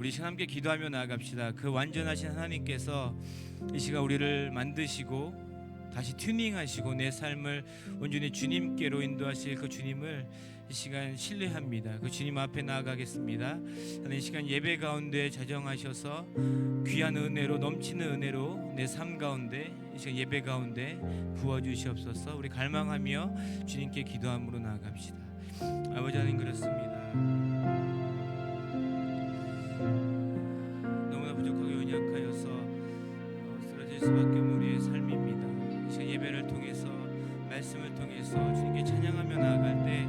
우리 시간 함께 기도하며 나아갑시다. 그 완전하신 하나님께서 이 시간 우리를 만드시고 다시 튜닝하시고 내 삶을 온전히 주님께로 인도하실 그 주님을 이 시간 신뢰합니다. 그 주님 앞에 나아가겠습니다. 하나님, 이 시간 예배 가운데 자정하셔서 귀한 은혜로, 넘치는 은혜로 내 삶 가운데, 이 시간 예배 가운데 부어주시옵소서. 우리 갈망하며 주님께 기도함으로 나아갑시다. 아버지 하나님, 그렇습니다. 너무나 부족하고 연약하여서 쓰러질 수밖에 없는 우리의 삶입니다. 이 시간 예배를 통해서, 말씀을 통해서 주님께 찬양하며 나아갈 때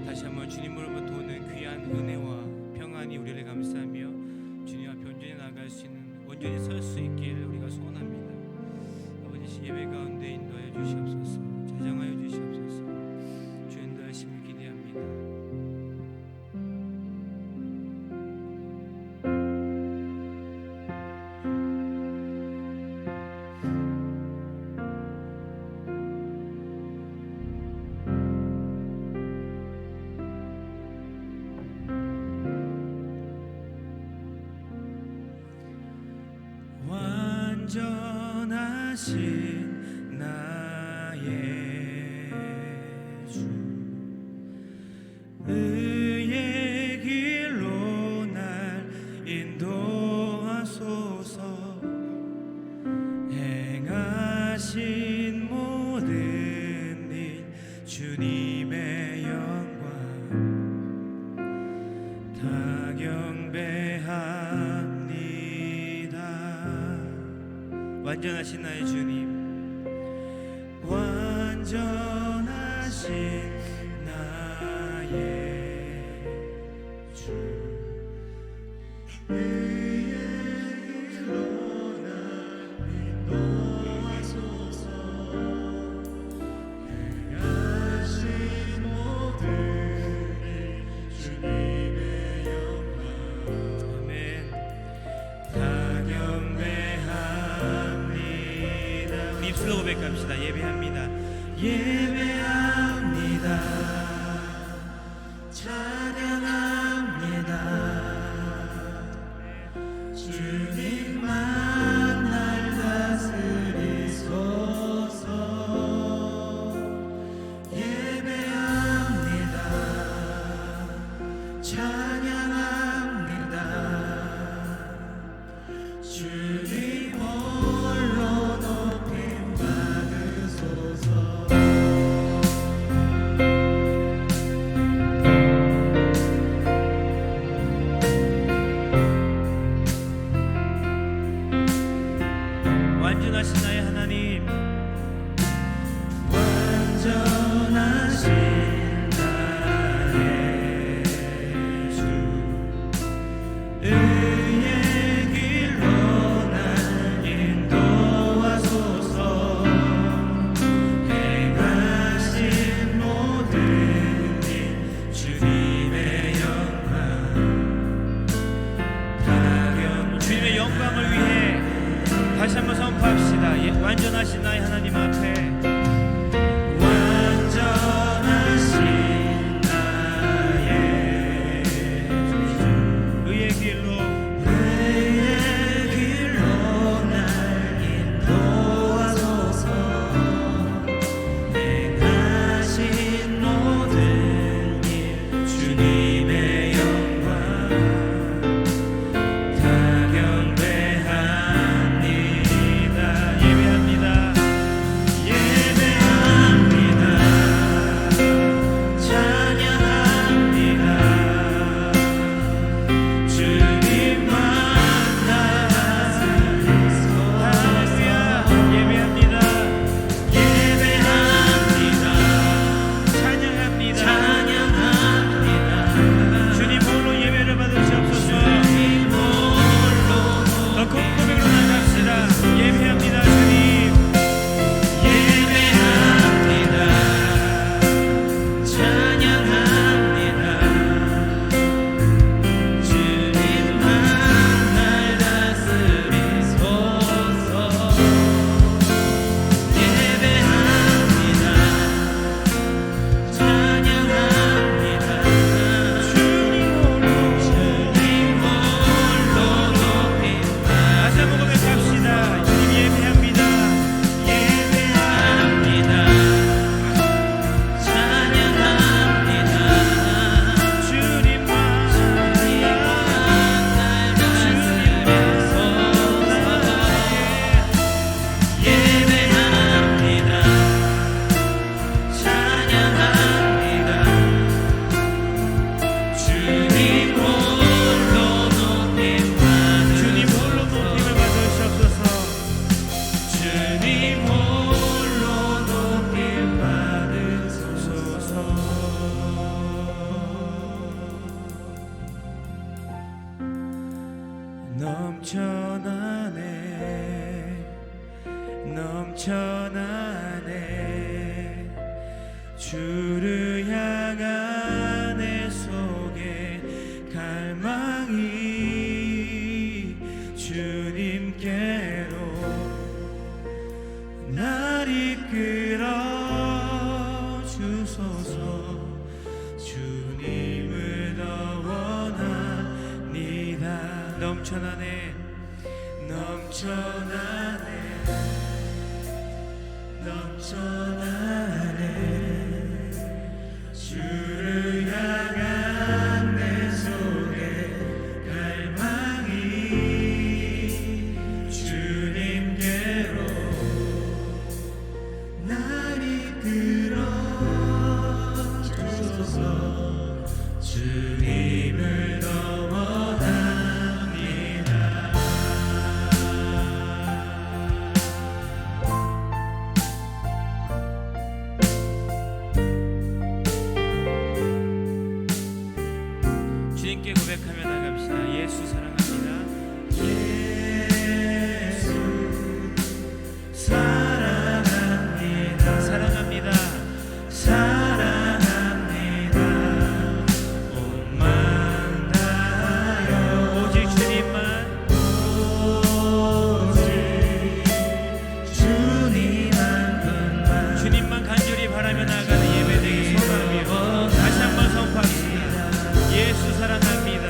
다시 한번 주님으로부터 오는 귀한 은혜와 평안이 우리를 감싸며 주님 앞에 온전히 나아갈 수 있는, 온전히 설 수 있길 우리가 소원합니다. 아버지, 예배 가운데 인도하여 주시옵소서. 자정하여 주시옵소서. 주 인도하심을 기대합니다. 완전하신 나의 주, 의의 길로 날 인도하소서. 행하신 모든 일 주님의 영광 다 경배합니다. 완전하신 나의 주님, 완전하신 나의 주, 의의 길로 날 인도하소서. 행하신 모든 일 주님의 영광, 아멘, 다 경배합니다. 입술로 고백합시다. 예배합니다. 예배합니다. 찬양합니다. 주님만 날 다스리소서. 예배합니다. 찬양합니다. 주님 홀로 높임 받으소서. 완전하신 나의 하나님, 완전하신 나의 주, 의의 길로 날 인도하소서. 행하신 모든 일 주님의 영광 다 주님의 영광을 위해 다시 한번 선포합시다. 완전하신 나의 하나님 앞에, 완전하신 나의 주, 의의 길로 날 인도하소서. 행하신 모든 일 주님의 영광 다 경배합니다. 예배합니다. 넘쳐나네 넘쳐나네 주를 향한 내 속에 갈망이 주님께로 날 이끌어 주소서 주님을 더 원합니다 넘쳐나네 넘쳐나네 넘쳐나네 주를 향한 내 속에 갈망이 주님께로 날 이끌어 주소서 주님을 더 원합니다 주님께 고백하며 나갑시다 예수 사랑합니다 예수 사랑합니다 사랑합니다 사랑합니다 온맘 다하여 오직 주님만 오직 주님만큼만 주님만 간절히 바라며 나가는 예배 되기 소망하며 다시 한번 선포하겠습니다 예수 사랑합니다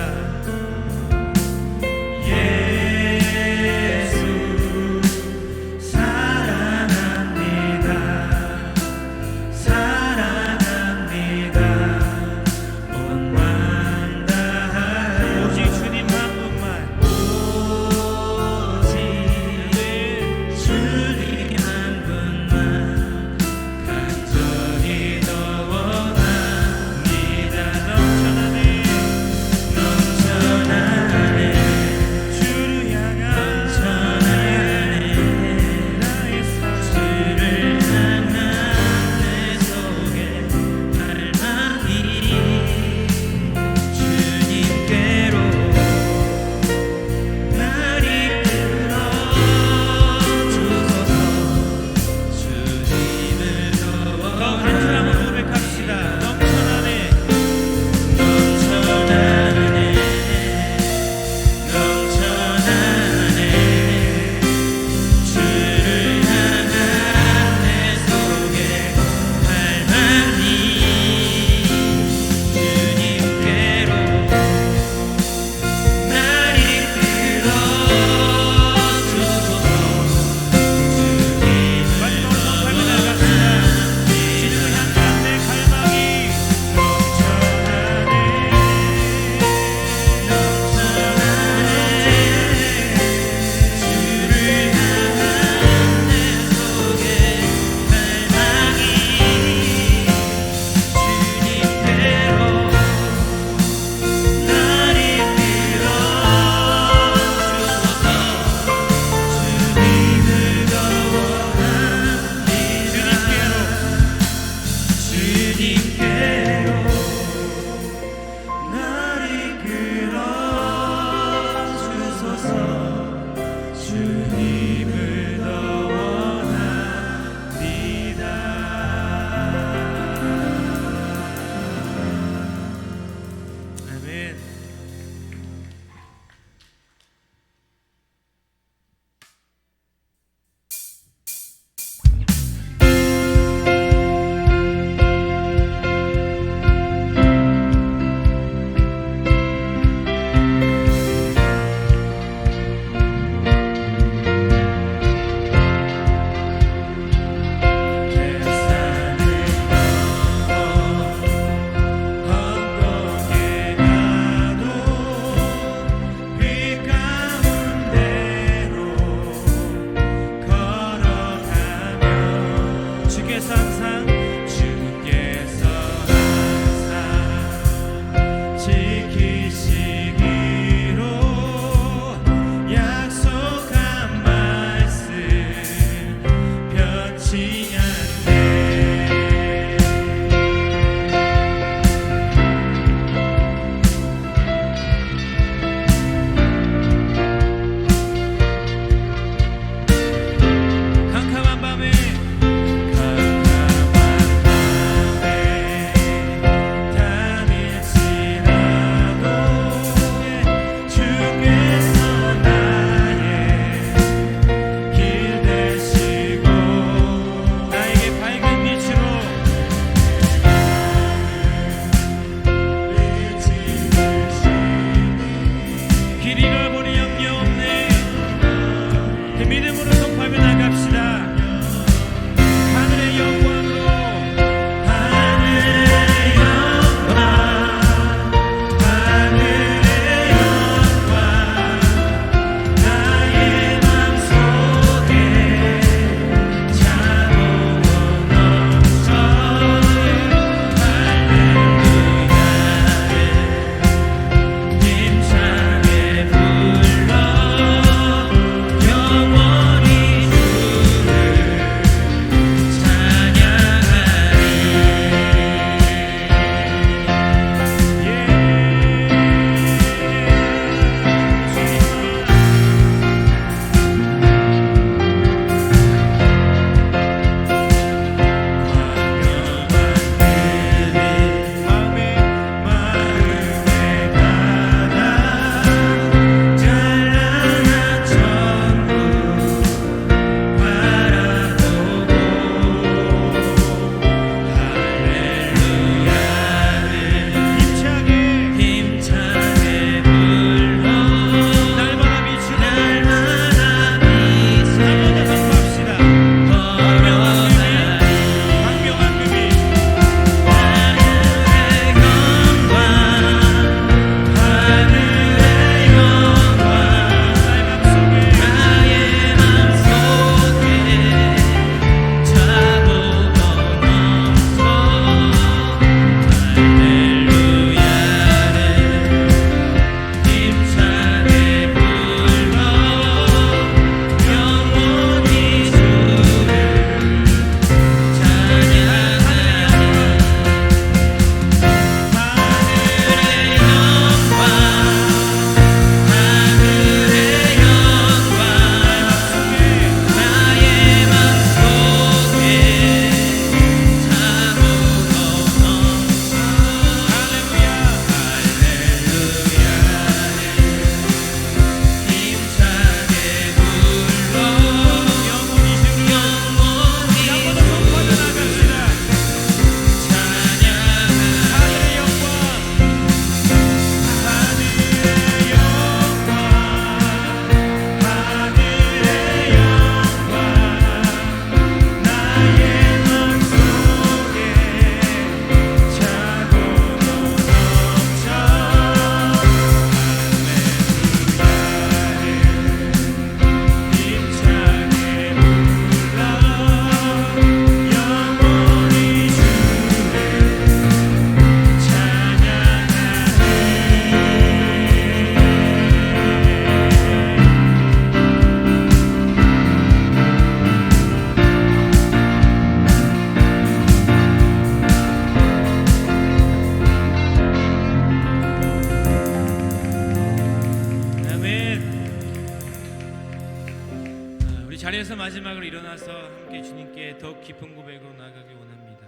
자리에서 마지막으로 일어나서 함께 주님께 더 깊은 고백으로 나아가기 원합니다.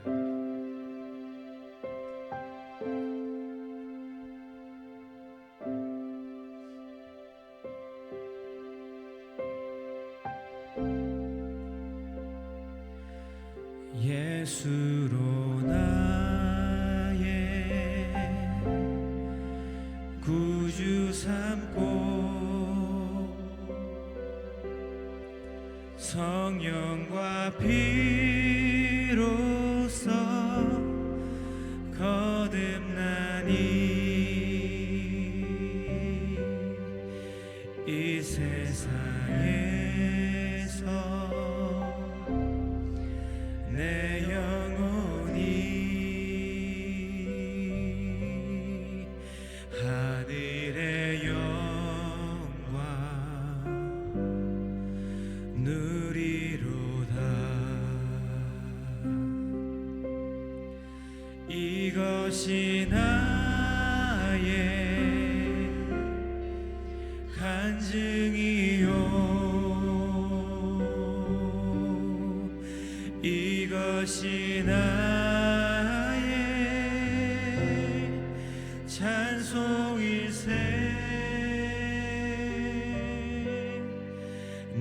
예수로 나의 구주 삼고 성령과 피로써 거듭나니 이 세상에서 내 영혼이 하늘의 영광 누리로다. 이것이 나의 간증이요 이것이 나의 찬송일세.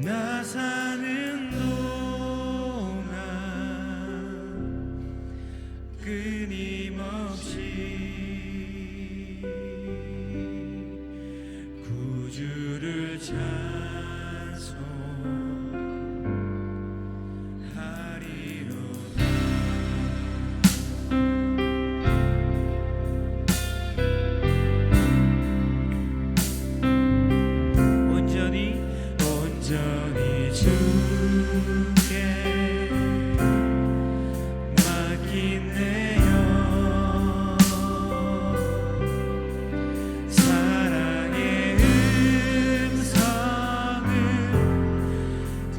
나 사는 동안 끊임없이 구주를 온전히 주께 맡긴 내 영 사랑의 음성을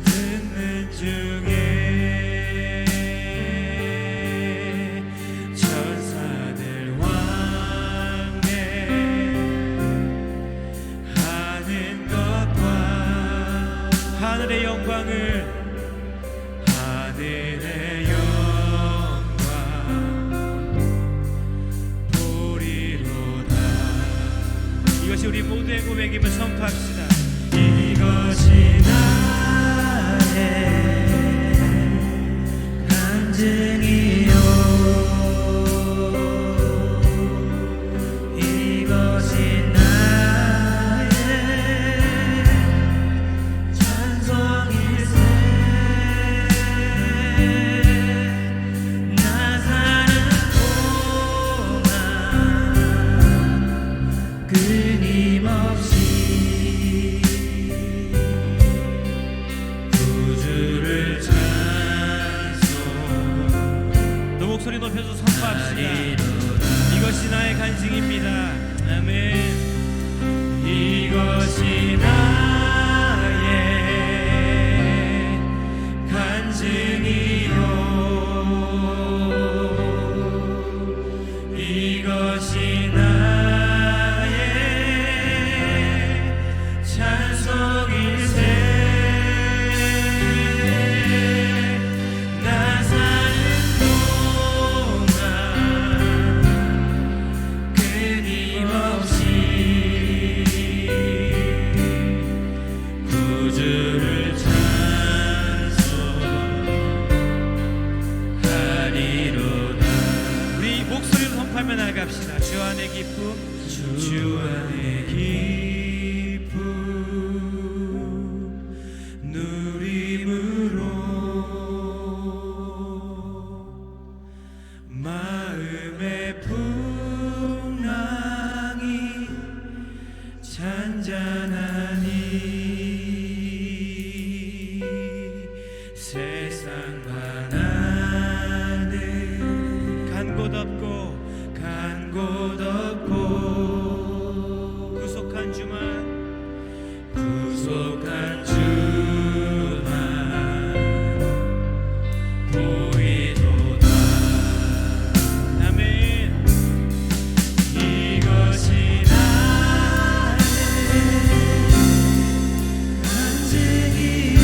듣는 중에 천사들 왕래 하는 것과 하늘의 영광을 보리로다. 이것이 우리 모두의 고백임을 선포합시다. 이것이 나의 간증이요 이것이 목소리 높여서 선포합시다. 이것이 나의 간증입니다. 아멘. 이것이 나의 간증이요 이것이 나의 찬송일세. 나갑시다. 주 안의 기쁨, 주 안의 기쁨 누림으로 마음의 풍랑이 잔잔하니 세상과 나는 간 곳 없고 곳 없고 구속한 주만 보이도다. 아멘. 이것이 나의 간증이요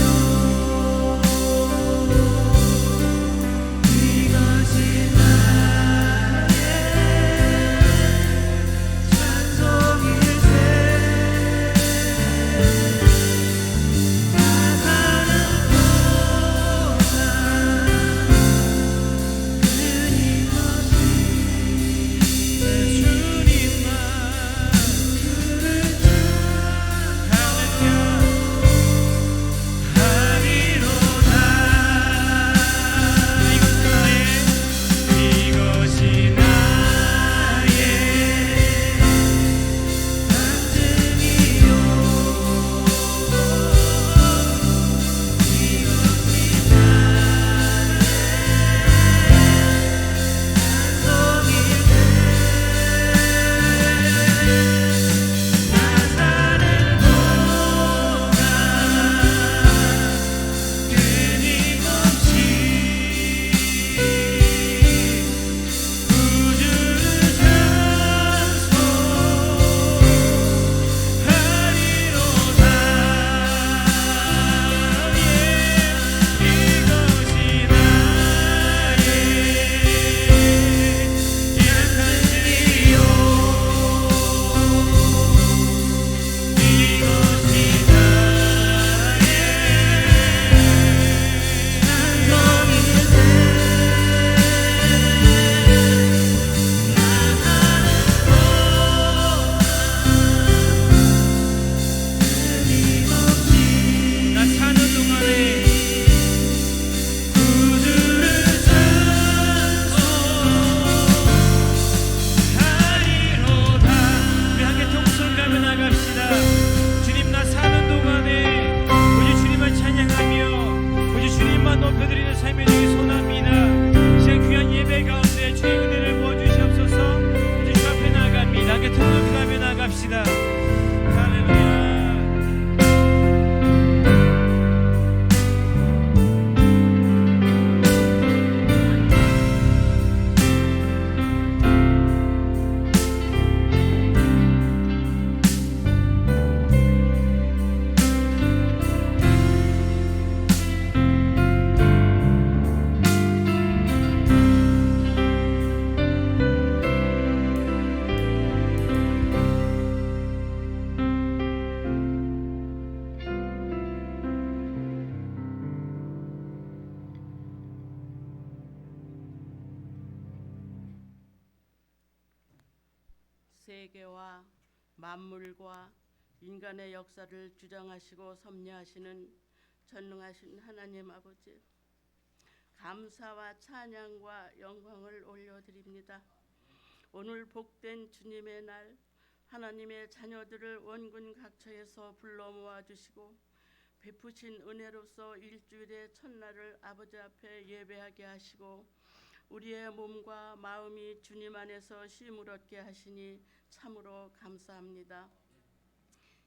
주님 나 사는 동안에 오직 주님을 찬양하며 오직 주님만 높여드리는 삶이 되기 소원합니다. 시간 귀한 예배 가운데 주의 은혜를 부어주시옵소서. 이제 주 앞에 나아갑니다. 함께 통독하며 나아갑시다. 할렐루야. 세계와 만물과 인간의 역사를 주장하시고 섭리하시는 전능하신 하나님 아버지, 감사와 찬양과 영광을 올려드립니다. 오늘 복된 주님의 날, 하나님의 자녀들을 원군 각처에서 불러 모아주시고 베푸신 은혜로서 일주일의 첫날을 아버지 앞에 예배하게 하시고 우리의 몸과 마음이 주님 안에서 쉼을 얻게 하시니 참으로 감사합니다.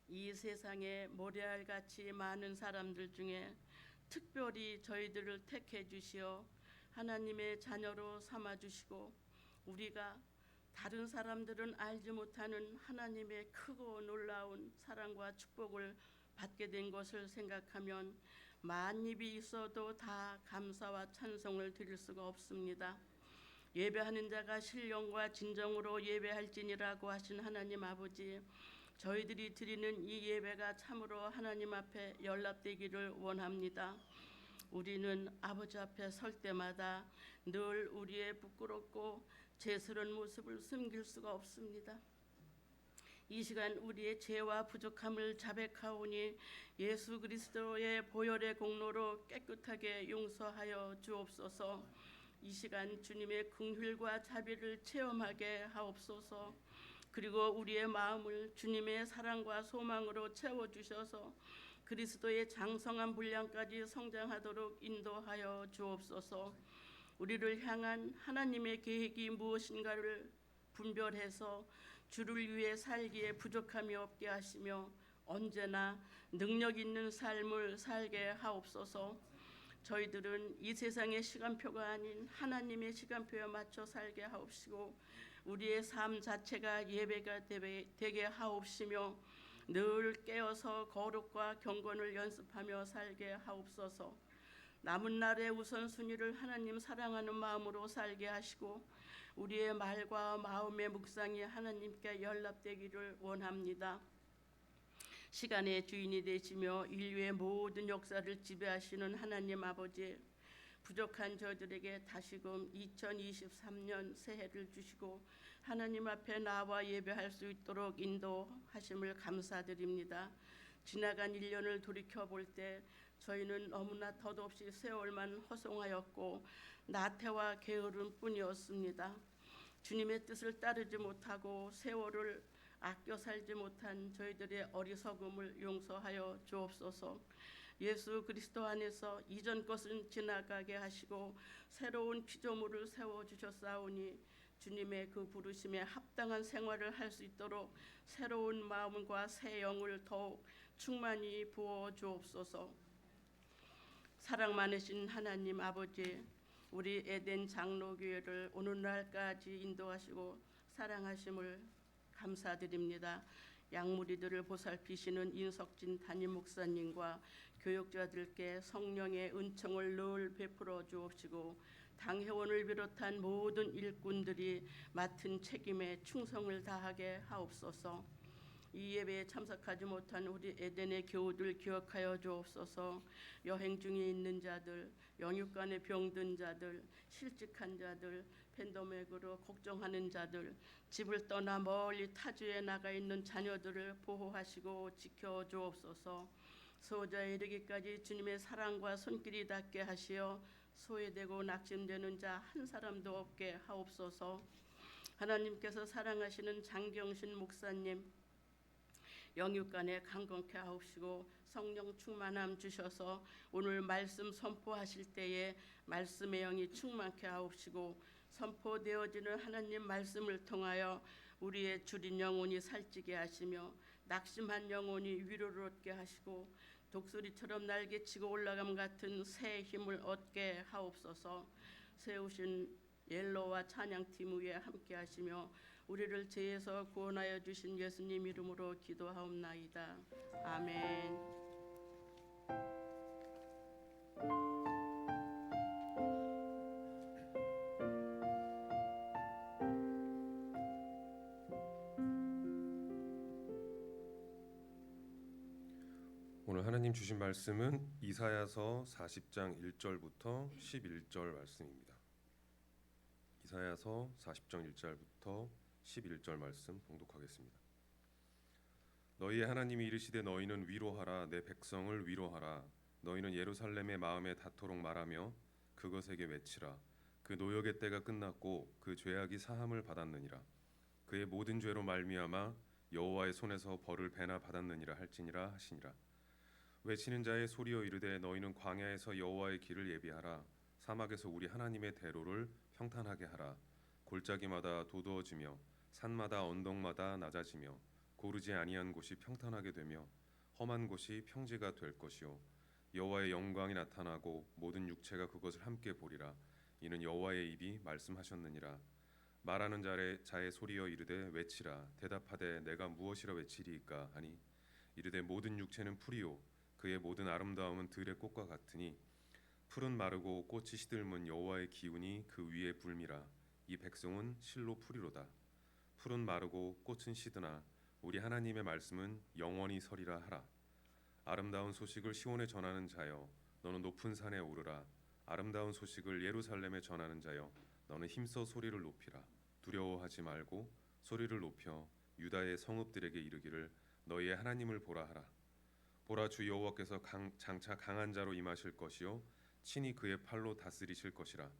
이 세상에 모래알같이 많은 사람들 중에 특별히 저희들을 택해 주시어 하나님의 자녀로 삼아 주시고 우리가 다른 사람들은 알지 못하는 하나님의 크고 놀라운 사랑과 축복을 받게 된 것을 생각하면 만입이 있어도 다 감사와 찬송을 드릴 수가 없습니다. 예배하는 자가 신령과 진정으로 예배할지니라고 하신 하나님 아버지, 저희들이 드리는 이 예배가 참으로 하나님 앞에 연락되기를 원합니다. 우리는 아버지 앞에 설 때마다 늘 우리의 부끄럽고 죄스러운 모습을 숨길 수가 없습니다. 이 시간 우리의 죄와 부족함을 자백하오니 예수 그리스도의 보혈의 공로로 깨끗하게 용서하여 주옵소서. 이 시간 주님의 긍휼과 자비를 체험하게 하옵소서. 그리고 우리의 마음을 주님의 사랑과 소망으로 채워주셔서 그리스도의 장성한 분량까지 성장하도록 인도하여 주옵소서. 우리를 향한 하나님의 계획이 무엇인가를 분별해서 주를 위해 살기에 부족함이 없게 하시며 언제나 능력 있는 삶을 살게 하옵소서. 저희들은 이 세상의 시간표가 아닌 하나님의 시간표에 맞춰 살게 하옵시고 우리의 삶 자체가 예배가 되게 하옵시며 늘 깨어서 거룩과 경건을 연습하며 살게 하옵소서. 남은 날의 우선순위를 하나님 사랑하는 마음으로 살게 하시고 우리의 말과 마음의 묵상이 하나님께 연락되기를 원합니다. 시간의 주인이 되시며 인류의 모든 역사를 지배하시는 하나님 아버지, 부족한 저들에게 다시금 2023년 새해를 주시고 하나님 앞에 나와 예배할 수 있도록 인도하심을 감사드립니다. 지나간 1년을 돌이켜볼 때 저희는 너무나 덧없이 세월만 허송하였고 나태와 게으름 뿐이었습니다. 주님의 뜻을 따르지 못하고 세월을 아껴 살지 못한 저희들의 어리석음을 용서하여 주옵소서. 예수 그리스도 안에서 이전 것은 지나가게 하시고 새로운 피조물을 세워주셨사오니 주님의 그 부르심에 합당한 생활을 할 수 있도록 새로운 마음과 새 영을 더욱 충만히 부어 주옵소서. 사랑 많으신 하나님 아버지, 우리 에덴 장로교회를 오늘날까지 인도하시고 사랑하심을 감사드립니다. 양무리들을 보살피시는 인석진 담임 목사님과 교육자들께 성령의 은총을 늘 베풀어 주옵시고 당회원을 비롯한 모든 일꾼들이 맡은 책임에 충성을 다하게 하옵소서. 이 예배에 참석하지 못한 우리 에덴의 교우들 기억하여 주옵소서. 여행 중에 있는 자들, 영육간에 병든 자들, 실직한 자들, 팬데믹으로 걱정하는 자들, 집을 떠나 멀리 타주에 나가 있는 자녀들을 보호하시고 지켜 주옵소서. 소자에 이르기까지 주님의 사랑과 손길이 닿게 하시어 소외되고 낙심되는 자 한 사람도 없게 하옵소서. 하나님께서 사랑하시는 장경신 목사님, 영육간에 강건케 하옵시고 성령 충만함 주셔서 오늘 말씀 선포하실 때에 말씀의 영이 충만케 하옵시고 선포되어지는 하나님 말씀을 통하여 우리의 줄인 영혼이 살찌게 하시며 낙심한 영혼이 위로를 얻게 하시고 독수리처럼 날개치고 올라감 같은 새 힘을 얻게 하옵소서. 세우신 옐로와 찬양팀 위에 함께 하시며 우리를 죄에서 구원하여 주신 예수님 이름으로 기도하옵나이다. 아멘. 오늘 하나님 주신 말씀은 이사야서 40장 1절부터 11절 말씀입니다. 이사야서 40장 1절부터 11절 말씀 봉독하겠습니다. 너희의 하나님이 이르시되 너희는 위로하라 내 백성을 위로하라 너희는 예루살렘의 마음에 닿도록 말하며 그것에게 외치라 그 노역의 때가 끝났고 그 죄악이 사함을 받았느니라 그의 모든 죄로 말미암아 여호와의 손에서 벌을 배나 받았느니라 할지니라 하시니라 외치는 자의 소리여 이르되 너희는 광야에서 여호와의 길을 예비하라 사막에서 우리 하나님의 대로를 평탄하게 하라 골짜기마다 도두어지며 산마다 언덕마다 낮아지며 고르지 아니한 곳이 평탄하게 되며 험한 곳이 평지가 될 것이요 여호와의 영광이 나타나고 모든 육체가 그것을 함께 보리라 이는 여호와의 입이 말씀하셨느니라 말하는 자의 소리여 이르되 외치라 대답하되 내가 무엇이라 외치리이까 하니 이르되 모든 육체는 풀이요 그의 모든 아름다움은 들의 꽃과 같으니 풀은 마르고 꽃이 시들면 여호와의 기운이 그 위에 불미라 이 백성은 실로 풀이로다 풀은 마르고 꽃은 시드나 우리 하나님의 말씀은 영원히 서리라 하라 아름다운 소식을 시온에 전하는 자여 너는 높은 산에 오르라 아름다운 소식을 예루살렘에 전하는 자여 너는 힘써 소리를 높이라 두려워하지 말고 소리를 높여 유다의 성읍들에게 이르기를 너희의 하나님을 보라 하라 보라 주 여호와께서 장차 강한 자로 임하실 것이요 친히 그의 팔로 다스리실 것이라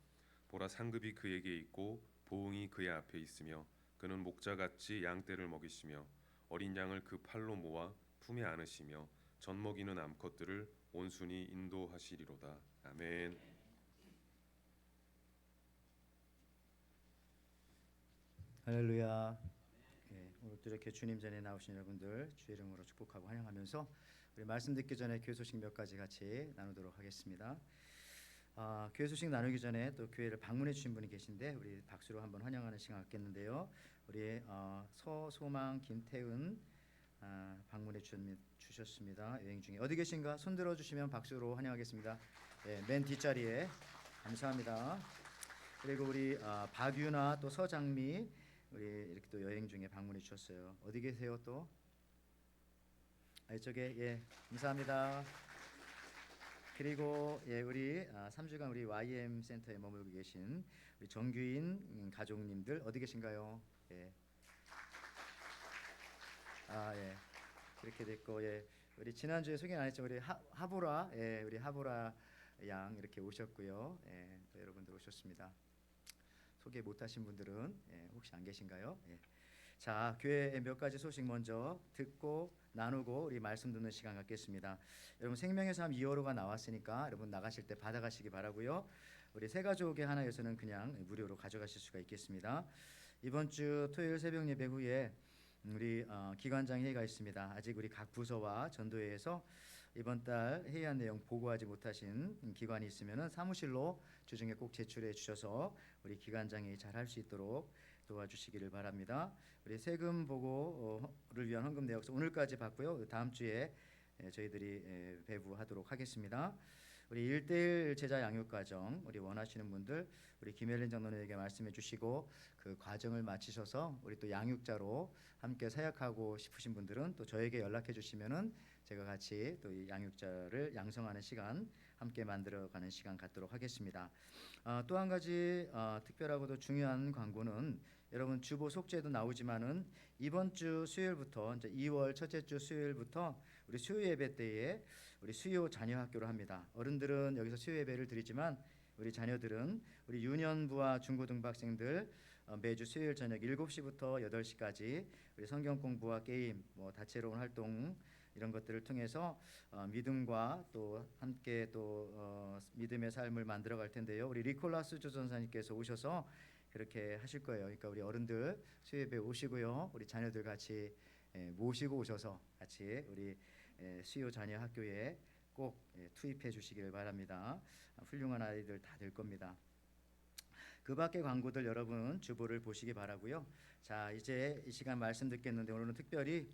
보라 상급이 그에게 있고 보응이 그의 앞에 있으며 그는 목자같이 양떼를 먹이시며 어린 양을 그 팔로 모아 품에 안으시며 젖 먹이는 암컷들을 온순히 인도하시리로다. 아멘. 할렐루야. 오늘도 이렇게 주님 전에 나오신 여러분들 주의 이름으로 축복하고 환영하면서 우리 말씀 듣기 전에 교회 소식 몇 가지 같이 나누도록 하겠습니다. 교회 소식 나누기 전에 또 교회를 방문해 주신 분이 계신데 우리 박수로 한번 환영하는 시간 갖겠는데요. 우리 서소망 김태은 방문해 주셨습니다. 여행 중에 어디 계신가 손 들어 주시면 박수로 환영하겠습니다. 맨 뒷자리에 감사합니다. 그리고 우리 박유나 또 서장미 우리 이렇게 또 여행 중에 방문해 주셨어요. 어디 계세요 또? 이쪽에 감사합니다. 그리고 우리 3주간 우리 YM 센터에 머물고 계신 우리 정규인 가족님들 어디 계신가요? 그렇게 됐고 우리 지난주에 소개 안 했죠. 우리 하보라 우리 하보라 양 이렇게 오셨고요. 또 여러분들 오셨습니다. 소개 못하신 분들은 혹시 안 계신가요? 자, 교회 몇 가지 소식 먼저 듣고 나누고 우리 말씀 듣는 시간 갖겠습니다. 여러분 생명의 삶 2월호가 나왔으니까 여러분 나가실 때 받아가시기 바라고요. 우리 새 가족의 하나에서는 그냥 무료로 가져가실 수가 있겠습니다. 이번 주 토요일 새벽 예배 후에 우리 기관장 회의가 있습니다. 아직 우리 각 부서와 전도회에서 이번 달 회의한 내용 보고하지 못하신 기관이 있으면은 사무실로 주중에 꼭 제출해 주셔서 우리 기관장이 잘 할 수 있도록 도와주시기를 바랍니다. 우리 세금 보고를 위한 헌금 내역서 오늘까지 받고요. 다음 주에 저희들이 배부하도록 하겠습니다. 우리 1:1 제자 양육 과정 우리 원하시는 분들 우리 김혜린 장로님에게 말씀해 주시고 그 과정을 마치셔서 우리 또 양육자로 함께 사역하고 싶으신 분들은 또 저에게 연락해 주시면은 제가 같이 또 이 양육자를 양성하는 시간 함께 만들어가는 시간 갖도록 하겠습니다. 또 한 가지 특별하고도 중요한 광고는 여러분 주보 속죄도 나오지만은 이번 주 수요일부터 이제 2월 첫째 주 수요일부터 우리 수요 예배 때에 우리 수요 자녀 학교를 합니다. 어른들은 여기서 수요 예배를 드리지만 우리 자녀들은 우리 유년부와 중고등부 학생들 매주 수요일 저녁 7시부터 8시까지 우리 성경 공부와 게임, 다채로운 활동 이런 것들을 통해서 믿음과 또 함께 또 믿음의 삶을 만들어 갈 텐데요. 우리 리콜라스 조전사님께서 오셔서 그렇게 하실 거예요. 그러니까 우리 어른들 수요예배 오시고요. 우리 자녀들 같이 모시고 오셔서 같이 우리 수요 자녀 학교에 꼭 투입해 주시기를 바랍니다. 훌륭한 아이들 다 될 겁니다. 그 밖의 광고들 여러분 주보를 보시기 바라고요. 자, 이제 이 시간 말씀 듣겠는데 오늘은 특별히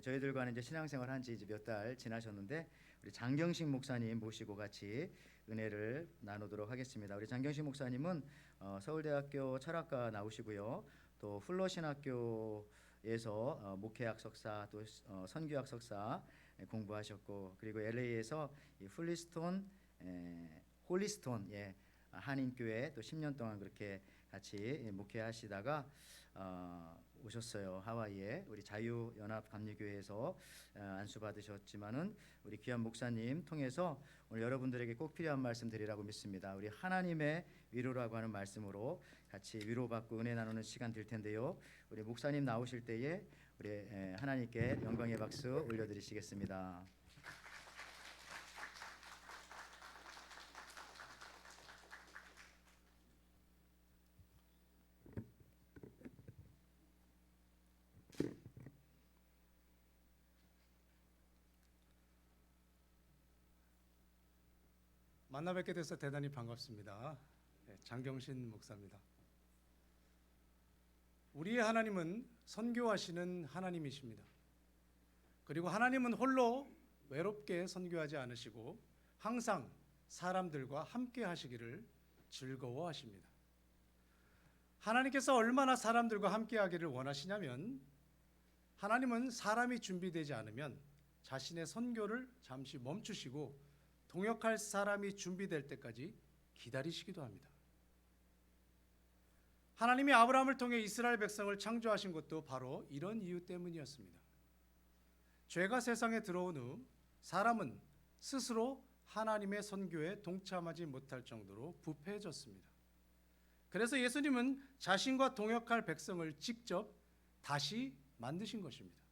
저희들과는 이제 신앙생활 한 지 이제 몇 달 지나셨는데 우리 장경식 목사님 모시고 같이 은혜를 나누도록 하겠습니다. 우리 장경식 목사님은 서울대학교 철학과 나오시고요. 또 플러신학교에서 목회학 석사 또 선교학 석사 공부하셨고 그리고 LA에서 이 홀리스톤 한인교회 또 10년 동안 그렇게 같이 목회하시다가 오셨어요. 하와이에 우리 자유연합감리교회에서 안수받으셨지만은 우리 귀한 목사님 통해서 오늘 여러분들에게 꼭 필요한 말씀 드리라고 믿습니다. 우리 하나님의 위로라고 하는 말씀으로 같이 위로받고 은혜 나누는 시간 될 텐데요. 우리 목사님 나오실 때에 우리 하나님께 영광의 박수 올려드리시겠습니다. 만나 뵙게 돼서 대단히 반갑습니다. 장경신 목사입니다. 우리의 하나님은 선교하시는 하나님이십니다. 그리고 하나님은 홀로 외롭게 선교하지 않으시고 항상 사람들과 함께 하시기를 즐거워하십니다. 하나님께서 얼마나 사람들과 함께 하기를 원하시냐면 하나님은 사람이 준비되지 않으면 자신의 선교를 잠시 멈추시고 동역할 사람이 준비될 때까지 기다리시기도 합니다. 하나님이 아브라함을 통해 이스라엘 백성을 창조하신 것도 바로 이런 이유 때문이었습니다. 죄가 세상에 들어온 후 사람은 스스로 하나님의 선교에 동참하지 못할 정도로 부패해졌습니다. 그래서 예수님은 자신과 동역할 백성을 직접 다시 만드신 것입니다.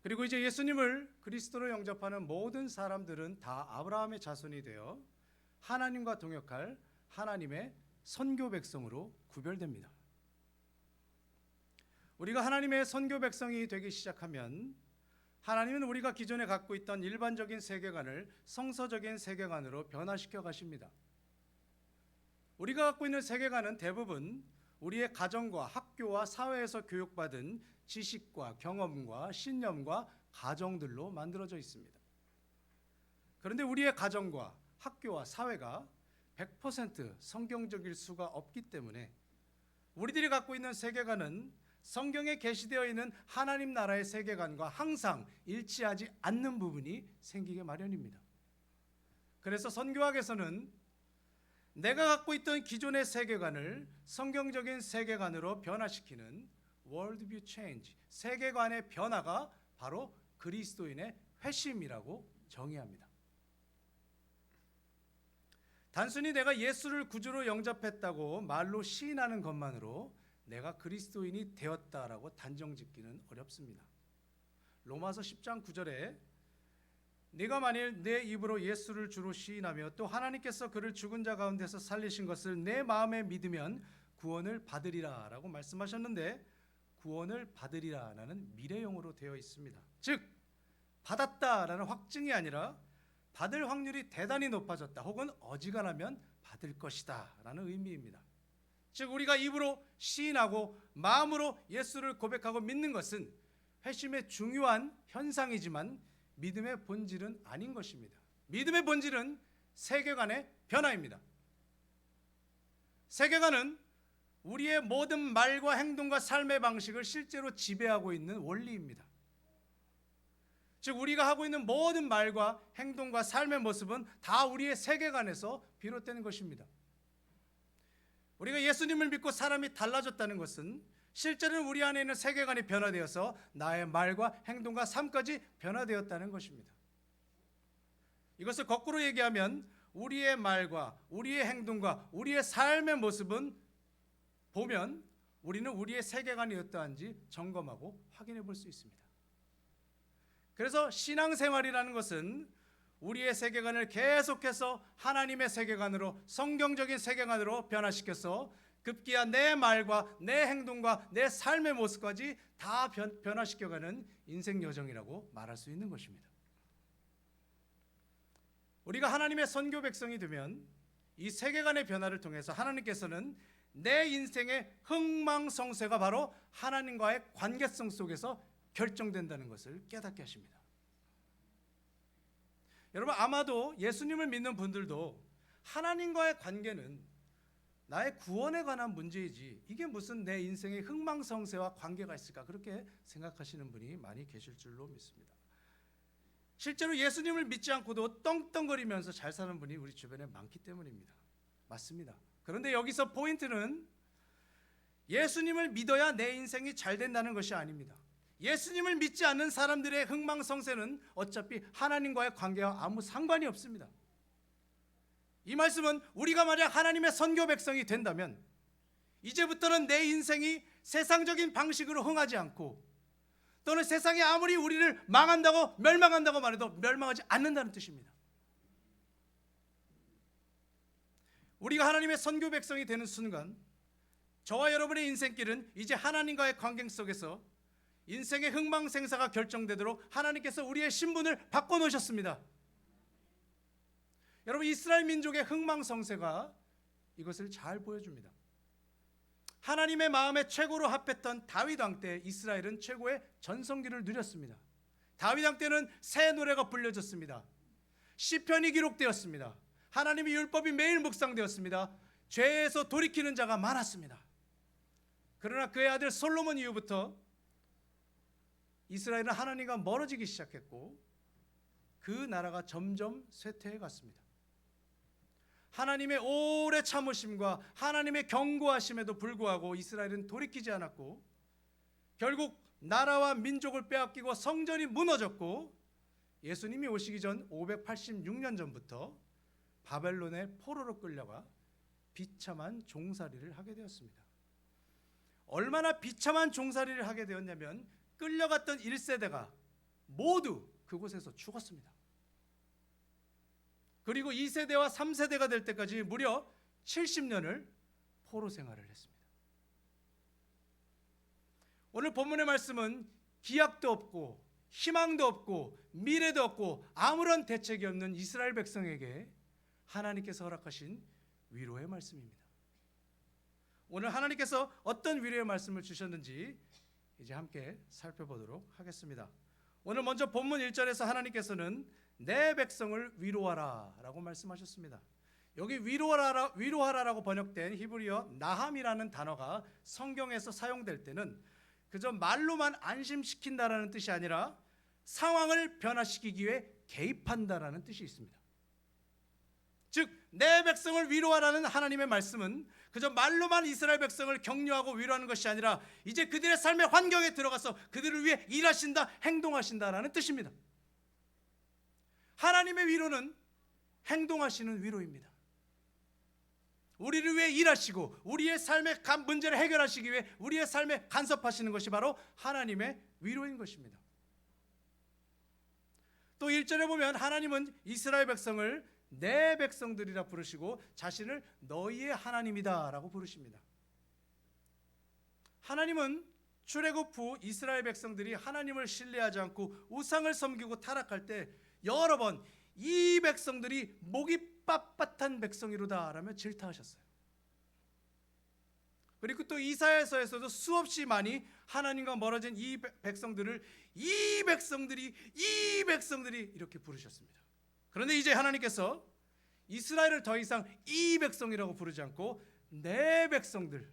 그리고 이제 예수님을 그리스도로 영접하는 모든 사람들은 다 아브라함의 자손이 되어 하나님과 동역할 하나님의 선교 백성으로 구별됩니다. 우리가 하나님의 선교 백성이 되기 시작하면 하나님은 우리가 기존에 갖고 있던 일반적인 세계관을 성서적인 세계관으로 변화시켜 가십니다. 우리가 갖고 있는 세계관은 대부분 우리의 가정과 학교와 사회에서 교육받은 지식과 경험과 신념과 가정들로 만들어져 있습니다. 그런데 우리의 가정과 학교와 사회가 100% 성경적일 수가 없기 때문에 우리들이 갖고 있는 세계관은 성경에 게시되어 있는 하나님 나라의 세계관과 항상 일치하지 않는 부분이 생기게 마련입니다. 그래서 선교학에서는 내가 갖고 있던 기존의 세계관을 성경적인 세계관으로 변화시키는 월드뷰 체인지, 세계관의 변화가 바로 그리스도인의 회심이라고 정의합니다. 단순히 내가 예수를 구주로 영접했다고 말로 시인하는 것만으로 내가 그리스도인이 되었다라고 단정짓기는 어렵습니다. 로마서 10장 9절에 네가 만일 내 입으로 예수를 주로 시인하며 또 하나님께서 그를 죽은 자 가운데서 살리신 것을 내 마음에 믿으면 구원을 받으리라 라고 말씀하셨는데 구원을 받으리라는 미래형으로 되어 있습니다. 즉 받았다라는 확증이 아니라 받을 확률이 대단히 높아졌다 혹은 어지간하면 받을 것이다 라는 의미입니다. 즉 우리가 입으로 시인하고 마음으로 예수를 고백하고 믿는 것은 회심의 중요한 현상이지만 믿음의 본질은 아닌 것입니다. 믿음의 본질은 세계관의 변화입니다. 세계관은 우리의 모든 말과 행동과 삶의 방식을 실제로 지배하고 있는 원리입니다. 즉 우리가 하고 있는 모든 말과 행동과 삶의 모습은 다 우리의 세계관에서 비롯되는 것입니다. 우리가 예수님을 믿고 사람이 달라졌다는 것은 실제로는 우리 안에 있는 세계관이 변화되어서 나의 말과 행동과 삶까지 변화되었다는 것입니다. 이것을 거꾸로 얘기하면 우리의 말과 우리의 행동과 우리의 삶의 모습은 보면 우리는 우리의 세계관이 어떠한지 점검하고 확인해 볼 수 있습니다. 그래서 신앙생활이라는 것은 우리의 세계관을 계속해서 하나님의 세계관으로, 성경적인 세계관으로 변화시켜서 급기야 내 말과 내 행동과 내 삶의 모습까지 다 변화시켜가는 인생 여정이라고 말할 수 있는 것입니다. 우리가 하나님의 선교 백성이 되면 이 세계관의 변화를 통해서 하나님께서는 내 인생의 흥망성쇠가 바로 하나님과의 관계성 속에서 결정된다는 것을 깨닫게 하십니다. 여러분, 아마도 예수님을 믿는 분들도 하나님과의 관계는 나의 구원에 관한 문제이지 이게 무슨 내 인생의 흥망성쇠와 관계가 있을까, 그렇게 생각하시는 분이 많이 계실 줄로 믿습니다. 실제로 예수님을 믿지 않고도 떵떵거리면서 잘 사는 분이 우리 주변에 많기 때문입니다. 맞습니다. 그런데 여기서 포인트는 예수님을 믿어야 내 인생이 잘 된다는 것이 아닙니다. 예수님을 믿지 않는 사람들의 흥망성쇠는 어차피 하나님과의 관계와 아무 상관이 없습니다. 이 말씀은 우리가 만약 하나님의 선교 백성이 된다면 이제부터는 내 인생이 세상적인 방식으로 흥하지 않고, 또는 세상이 아무리 우리를 망한다고 멸망한다고 말해도 멸망하지 않는다는 뜻입니다. 우리가 하나님의 선교 백성이 되는 순간 저와 여러분의 인생길은 이제 하나님과의 관계 속에서 인생의 흥망생사가 결정되도록 하나님께서 우리의 신분을 바꿔놓으셨습니다. 여러분, 이스라엘 민족의 흥망성쇠가 이것을 잘 보여줍니다. 하나님의 마음에 최고로 합했던 다윗 왕 때 이스라엘은 최고의 전성기를 누렸습니다. 다윗 왕 때는 새 노래가 불려졌습니다. 시편이 기록되었습니다. 하나님의 율법이 매일 묵상되었습니다. 죄에서 돌이키는 자가 많았습니다. 그러나 그의 아들 솔로몬 이후부터 이스라엘은 하나님과 멀어지기 시작했고 그 나라가 점점 쇠퇴해 갔습니다. 하나님의 오래 참으심과 하나님의 경고하심에도 불구하고 이스라엘은 돌이키지 않았고 결국 나라와 민족을 빼앗기고 성전이 무너졌고 예수님이 오시기 전 586년 전부터 바벨론의 포로로 끌려가 비참한 종살이를 하게 되었습니다. 얼마나 비참한 종살이를 하게 되었냐면 끌려갔던 1세대가 모두 그곳에서 죽었습니다. 그리고 2세대와 3세대가 될 때까지 무려 70년을 포로 생활을 했습니다. 오늘 본문의 말씀은 기약도 없고 희망도 없고 미래도 없고 아무런 대책이 없는 이스라엘 백성에게 하나님께서 허락하신 위로의 말씀입니다. 오늘 하나님께서 어떤 위로의 말씀을 주셨는지 이제 함께 살펴보도록 하겠습니다. 오늘 먼저 본문 1절에서 하나님께서는 내 백성을 위로하라 라고 말씀하셨습니다. 여기 위로하라라고 번역된 히브리어 나함이라는 단어가 성경에서 사용될 때는 그저 말로만 안심시킨다라는 뜻이 아니라 상황을 변화시키기 위해 개입한다라는 뜻이 있습니다. 즉 내 백성을 위로하라는 하나님의 말씀은 그저 말로만 이스라엘 백성을 격려하고 위로하는 것이 아니라 이제 그들의 삶의 환경에 들어가서 그들을 위해 일하신다, 행동하신다라는 뜻입니다. 하나님의 위로는 행동하시는 위로입니다. 우리를 위해 일하시고 우리의 삶의 문제를 해결하시기 위해 우리의 삶에 간섭하시는 것이 바로 하나님의 위로인 것입니다. 또 1절에 보면 하나님은 이스라엘 백성을 내 백성들이라 부르시고 자신을 너희의 하나님이다 라고 부르십니다. 하나님은 출애굽 후 이스라엘 백성들이 하나님을 신뢰하지 않고 우상을 섬기고 타락할 때 여러 번 이 백성들이 목이 빳빳한 백성이로다 라며 질타하셨어요. 그리고 또 이사야서에서도 수없이 많이 하나님과 멀어진 이 백성들을 이 백성들이 이렇게 부르셨습니다. 그런데 이제 하나님께서 이스라엘을 더 이상 이 백성이라고 부르지 않고 내 백성들,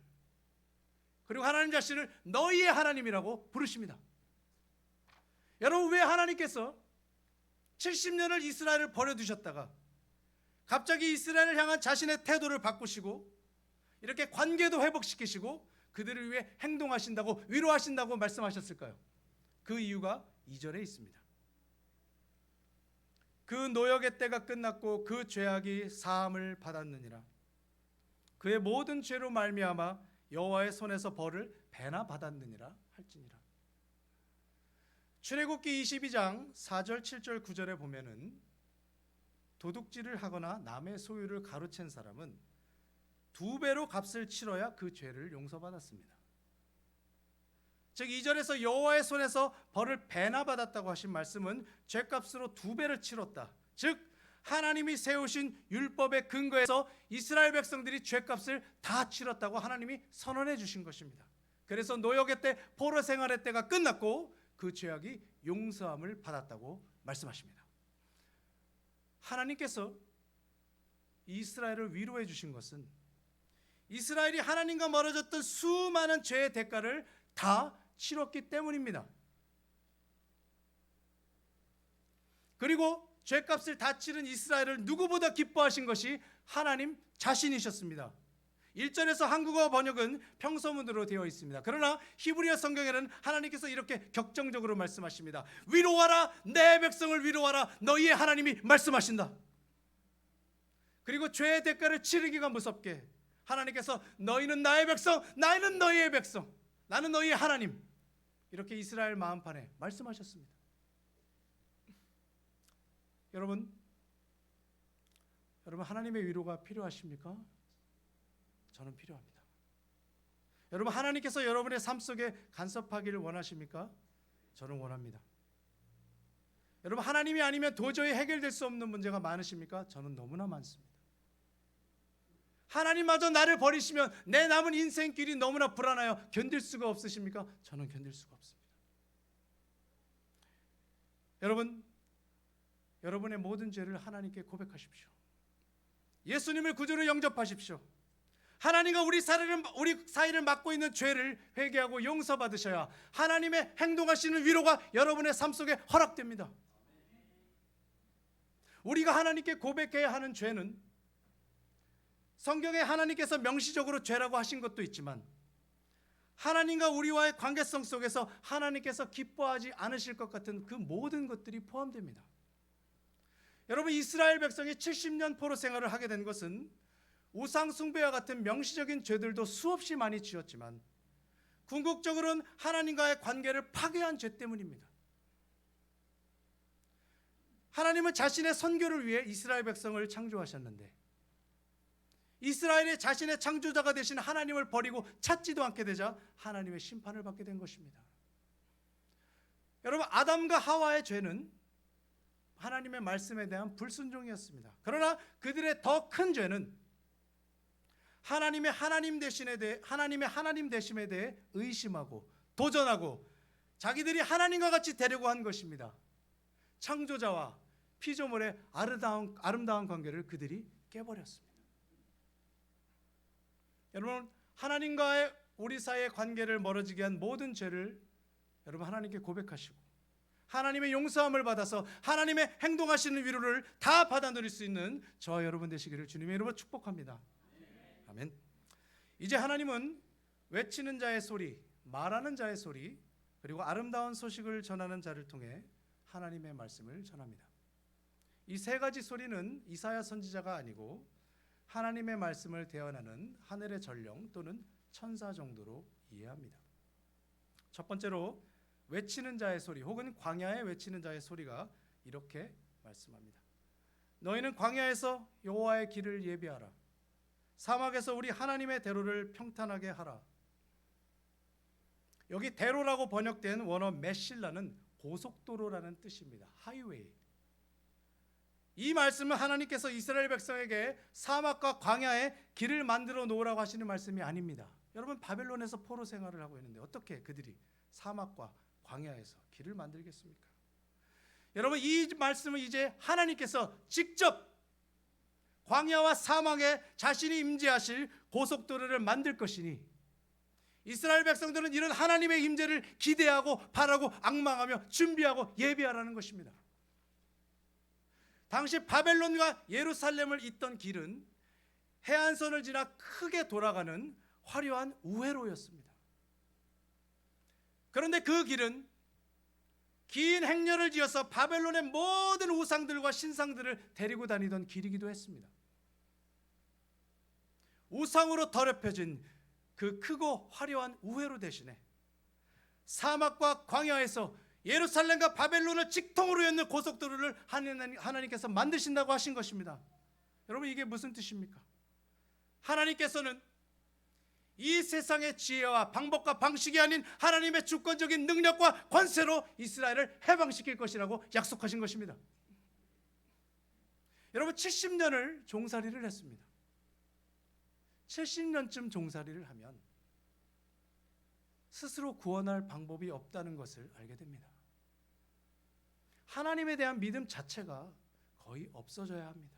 그리고 하나님 자신을 너희의 하나님이라고 부르십니다. 여러분, 왜 하나님께서 70년을 이스라엘을 버려두셨다가 갑자기 이스라엘을 향한 자신의 태도를 바꾸시고 이렇게 관계도 회복시키시고 그들을 위해 행동하신다고, 위로하신다고 말씀하셨을까요? 그 이유가 2절에 있습니다. 그 노역의 때가 끝났고 그 죄악이 사함을 받았느니라. 그의 모든 죄로 말미암아 여호와의 손에서 벌을 배나 받았느니라 할지니라. 출애굽기 22장 4절 7절 9절에 보면은 도둑질을 하거나 남의 소유를 가로챈 사람은 2배로 값을 치러야 그 죄를 용서받았습니다. 즉 2절에서 여호와의 손에서 벌을 배나 받았다고 하신 말씀은 죄값으로 2배를 치렀다. 즉 하나님이 세우신 율법의 근거에서 이스라엘 백성들이 죄값을 다 치렀다고 하나님이 선언해 주신 것입니다. 그래서 노역의 때, 포로 생활의 때가 끝났고 그 죄악이 용서함을 받았다고 말씀하십니다. 하나님께서 이스라엘을 위로해 주신 것은 이스라엘이 하나님과 멀어졌던 수많은 죄의 대가를 다 치렀기 때문입니다. 그리고 죄값을 다 치른 이스라엘을 누구보다 기뻐하신 것이 하나님 자신이셨습니다. 1절에서 한국어 번역은 평서문으로 되어 있습니다. 그러나 히브리어 성경에는 하나님께서 이렇게 격정적으로 말씀하십니다. 위로하라, 내 백성을 위로하라, 너희의 하나님이 말씀하신다. 그리고 죄의 대가를 치르기가 무섭게 하나님께서 너희는 나의 백성, 나는 너희의 백성, 나는 너희의 하나님, 이렇게 이스라엘 마음판에 말씀하셨습니다. 여러분 하나님의 위로가 필요하십니까? 저는 필요합니다. 여러분 하나님께서 여러분의 삶 속에 간섭하기를 원하십니까? 저는 원합니다. 여러분 하나님이 아니면 도저히 해결될 수 없는 문제가 많으십니까? 저는 너무나 많습니다. 하나님마저 나를 버리시면 내 남은 인생길이 너무나 불안하여 견딜 수가 없으십니까? 저는 견딜 수가 없습니다. 여러분의 모든 죄를 하나님께 고백하십시오. 예수님을 구주로 영접하십시오. 하나님과 우리 사이를 막고 있는 죄를 회개하고 용서받으셔야 하나님의 행동하시는 위로가 여러분의 삶 속에 허락됩니다. 우리가 하나님께 고백해야 하는 죄는 성경에 하나님께서 명시적으로 죄라고 하신 것도 있지만 하나님과 우리와의 관계성 속에서 하나님께서 기뻐하지 않으실 것 같은 그 모든 것들이 포함됩니다. 여러분 이스라엘 백성이 70년 포로 생활을 하게 된 것은 우상 숭배와 같은 명시적인 죄들도 수없이 많이 지었지만 궁극적으로는 하나님과의 관계를 파괴한 죄 때문입니다. 하나님은 자신의 선교를 위해 이스라엘 백성을 창조하셨는데 이스라엘이 자신의 창조자가 되신 하나님을 버리고 찾지도 않게 되자 하나님의 심판을 받게 된 것입니다. 여러분 아담과 하와의 죄는 하나님의 말씀에 대한 불순종이었습니다. 그러나 그들의 더 큰 죄는 하나님의 하나님 되심에 대해 의심하고 도전하고 자기들이 하나님과 같이 되려고 한 것입니다. 창조자와 피조물의 아름다운 관계를 그들이 깨버렸습니다. 여러분 하나님과의 우리 사이의 관계를 멀어지게 한 모든 죄를 여러분 하나님께 고백하시고 하나님의 용서함을 받아서 하나님의 행동하시는 위로를 다 받아 누릴 수 있는 저와 여러분 되시기를 주님의 이름으로 축복합니다. 아멘. 이제 하나님은 외치는 자의 소리, 말하는 자의 소리, 그리고 아름다운 소식을 전하는 자를 통해 하나님의 말씀을 전합니다. 이 세 가지 소리는 이사야 선지자가 아니고 하나님의 말씀을 대언하는 하늘의 전령 또는 천사 정도로 이해합니다. 첫 번째로 외치는 자의 소리 혹은 광야에 외치는 자의 소리가 이렇게 말씀합니다. 너희는 광야에서 여호와의 길을 예비하라. 사막에서 우리 하나님의 대로를 평탄하게 하라. 여기 대로라고 번역된 원어 메실라는 고속도로라는 뜻입니다. 하이웨이. 이 말씀은 하나님께서 이스라엘 백성에게 사막과 광야에 길을 만들어 놓으라고 하시는 말씀이 아닙니다. 여러분 바벨론에서 포로 생활을 하고 있는데 어떻게 그들이 사막과 광야에서 길을 만들겠습니까? 여러분 이 말씀은 이제 하나님께서 직접 광야와 사막에 자신이 임재하실 고속도로를 만들 것이니 이스라엘 백성들은 이런 하나님의 임재를 기대하고 바라고 앙망하며 준비하고 예비하라는 것입니다. 당시 바벨론과 예루살렘을 잇던 길은 해안선을 지나 크게 돌아가는 화려한 우회로였습니다. 그런데 그 길은 긴 행렬을 지어서 바벨론의 모든 우상들과 신상들을 데리고 다니던 길이기도 했습니다. 우상으로 더럽혀진 그 크고 화려한 우회로 대신에 사막과 광야에서 예루살렘과 바벨론을 직통으로 엮는 고속도로를 하나님께서 만드신다고 하신 것입니다. 여러분, 이게 무슨 뜻입니까? 하나님께서는 이 세상의 지혜와 방법과 방식이 아닌 하나님의 주권적인 능력과 권세로 이스라엘을 해방시킬 것이라고 약속하신 것입니다. 여러분, 70년을 종살이를 했습니다. 70년쯤 종살이를 하면 스스로 구원할 방법이 없다는 것을 알게 됩니다. 하나님에 대한 믿음 자체가 거의 없어져야 합니다.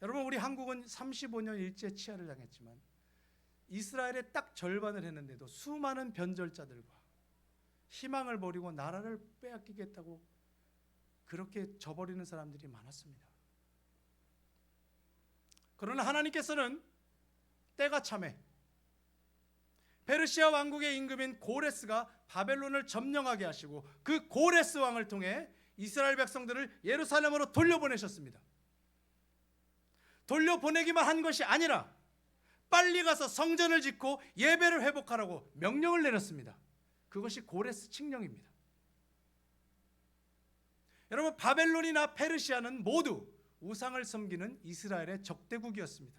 여러분, 우리 한국은 35년 일제 치하를 당했지만 이스라엘의 딱 절반을 했는데도 수많은 변절자들과 희망을 버리고 나라를 빼앗기겠다고 그렇게 저버리는 사람들이 많았습니다. 그러나 하나님께서는 때가 참에 페르시아 왕국의 임금인 고레스가 바벨론을 점령하게 하시고 그 고레스 왕을 통해 이스라엘 백성들을 예루살렘으로 돌려보내셨습니다. 돌려보내기만 한 것이 아니라 빨리 가서 성전을 짓고 예배를 회복하라고 명령을 내렸습니다. 그것이 고레스 칙령입니다. 여러분, 바벨론이나 페르시아는 모두 우상을 섬기는 이스라엘의 적대국이었습니다.